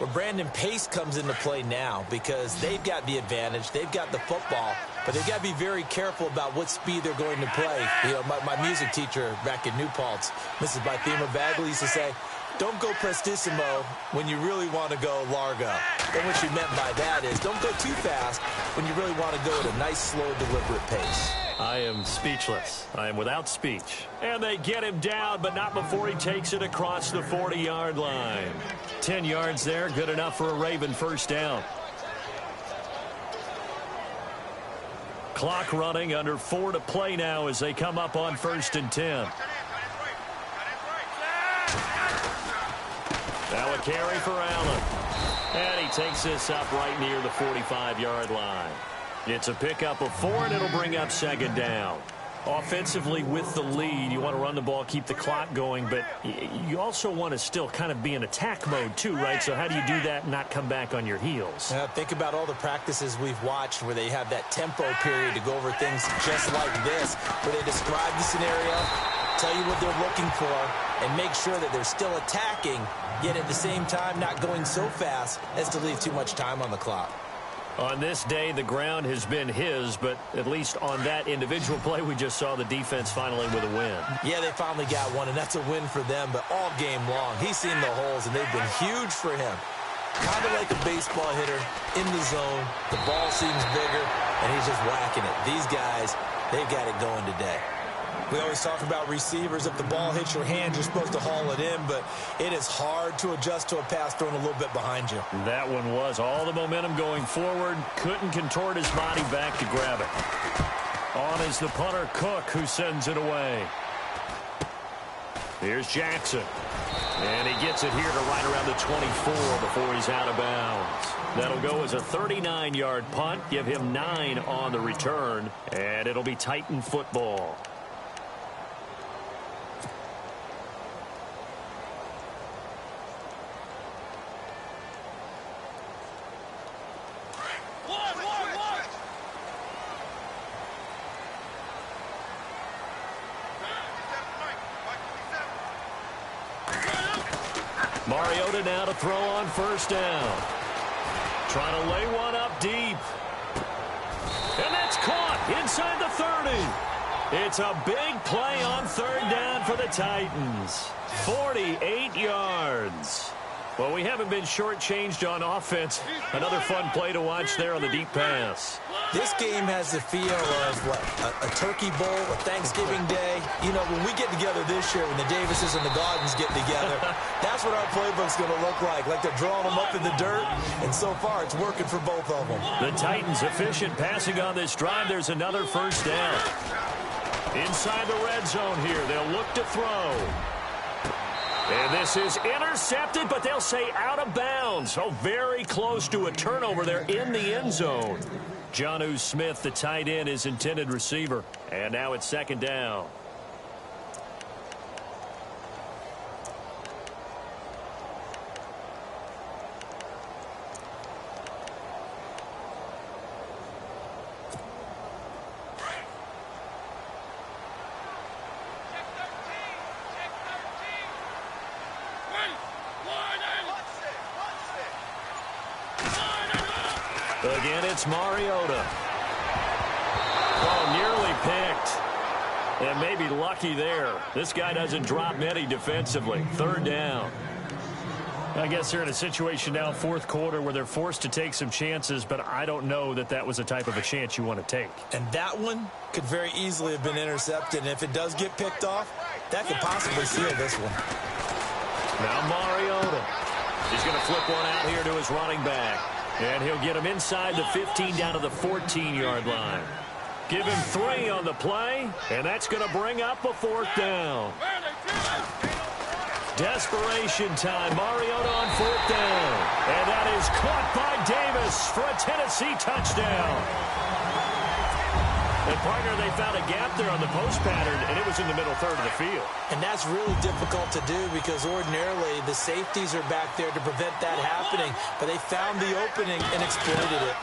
Well, Brandon, pace comes into play now because they've got the advantage. They've got the football, but they've got to be very careful about what speed they're going to play. You know, my music teacher back in New Paltz, Mrs. Bythema Bagley, used to say, don't go prestissimo when you really want to go largo. And what she meant by that is don't go too fast when you really want to go at a nice, slow, deliberate pace. I am speechless. I am without speech. And they get him down, but not before he takes it across the 40-yard line. 10 yards there, good enough for a Raven first down. Clock running, under 4 to play now as they come up on 1st and 10. Now a carry for Allen. And he takes this up right near the 45-yard line. It's a pickup of 4, and it'll bring up 2nd down. Offensively with the lead, you want to run the ball, keep the clock going, but you also want to still kind of be in attack mode too, right? So how do you do that and not come back on your heels? Think about all the practices we've watched where they have that tempo period to go over things just like this, where they describe the scenario, tell you what they're looking for, and make sure that they're still attacking, yet at the same time not going so fast as to leave too much time on the clock. On this day, the ground has been his, but at least on that individual play, we just saw the defense finally with a win. Yeah, they finally got one, and that's a win for them, but all game long, he's seen the holes, and they've been huge for him. Kind of like a baseball hitter in the zone. The ball seems bigger, and he's just whacking it. These guys, they've got it going today. We always talk about receivers. If the ball hits your hand, you're supposed to haul it in, but it is hard to adjust to a pass thrown a little bit behind you. That one was all the momentum going forward. Couldn't contort his body back to grab it. On is the punter, Cook, who sends it away. Here's Jackson. And he gets it here to right around the 24 before he's out of bounds. That'll go as a 39-yard punt, give him 9 on the return, and it'll be Titan football. Mariota now to throw on 1st down. Trying to lay one up deep. And that's caught inside the 30. It's a big play on 3rd down for the Titans. 48 yards. Well, we haven't been shortchanged on offense. Another fun play to watch there on the deep pass. This game has the feel of, what, a turkey bowl, a Thanksgiving Day. You know, when we get together this year, when the Davises and the Gardens get together, that's what our playbook's going to look like they're drawing them up in the dirt, and so far it's working for both of them. The Titans efficient passing on this drive. There's another first down. Inside the red zone here, they'll look to throw. And this is intercepted, but they'll say out of bounds. Oh, very close to a turnover there in the end zone. Jonnu Smith, the tight end, is intended receiver. And now it's second down. Again, it's Mariota. Oh, nearly picked. And maybe lucky there. This guy doesn't drop many defensively. Third down. I guess they're in a situation now, fourth quarter, where they're forced to take some chances, but I don't know that that was the type of a chance you want to take. And that one could very easily have been intercepted. And if it does get picked off, that could possibly seal this one. Now Mariota. He's going to flip one out here to his running back. And he'll get him inside the 15 down to the 14-yard line. Give him 3 on the play, and that's going to bring up a fourth down. Desperation time. Mariota on fourth down. And that is caught by Davis for a Tennessee touchdown. And, partner, they found a gap there on the post pattern, and it was in the middle third of the field. And that's really difficult to do because ordinarily the safeties are back there to prevent that happening. But they found the opening and exploited it.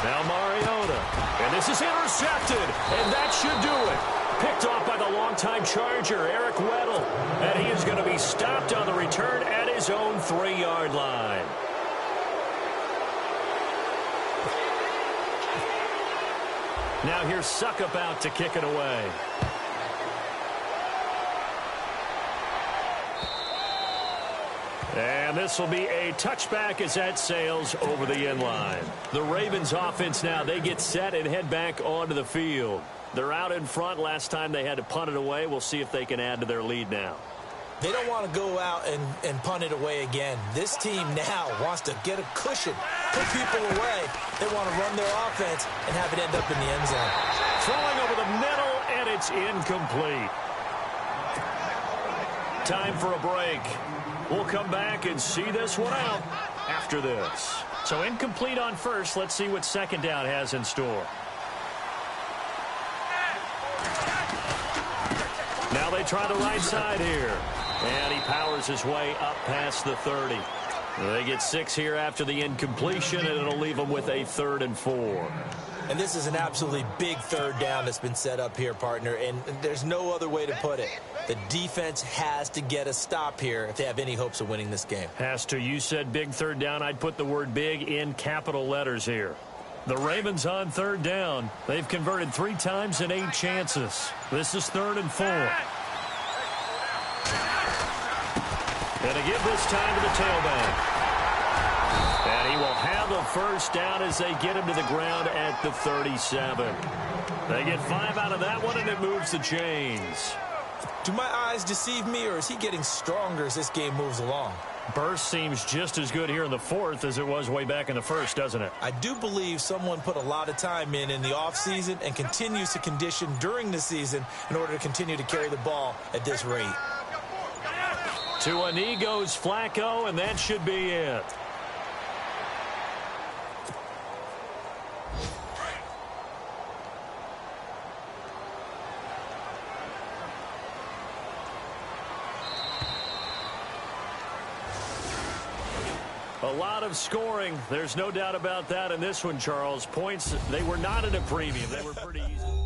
Now Mariota. And this is intercepted, and that should do it. Picked off by the longtime Charger, Eric Weddle. And he is going to be stopped on the return at his own 3-yard line. Now here's Succop out to kick it away. And this will be a touchback as that sails over the end line. The Ravens offense now, they get set and head back onto the field. They're out in front. Last time they had to punt it away. We'll see if they can add to their lead now. They don't want to go out and punt it away again. This team now wants to get a cushion, put people away. They want to run their offense and have it end up in the end zone. Throwing over the middle, and it's incomplete. Time for a break. We'll come back and see this one out after this. So incomplete on first. Let's see what second down has in store. Now they try the right side here. And he powers his way up past the 30. They get 6 here after the incompletion, and it'll leave them with a 3rd and 4. And this is an absolutely big third down that's been set up here, partner, and there's no other way to put it. The defense has to get a stop here if they have any hopes of winning this game. Has to. You said big third down. I'd put the word big in capital letters here. The Ravens on third down. They've converted 3 times in 8 chances. This is 3rd and 4. And to give this time to the tailback. And he will have the first down as they get him to the ground at the 37. They get 5 out of that one, and it moves the chains. Do my eyes deceive me, or is he getting stronger as this game moves along? Burst seems just as good here in the 4th as it was way back in the 1st, doesn't it? I do believe someone put a lot of time in the offseason and continues to condition during the season in order to continue to carry the ball at this rate. To a knee goes Flacco, and that should be it. A lot of scoring. There's no doubt about that in this one, Charles. Points, they were not at a premium. They were pretty easy.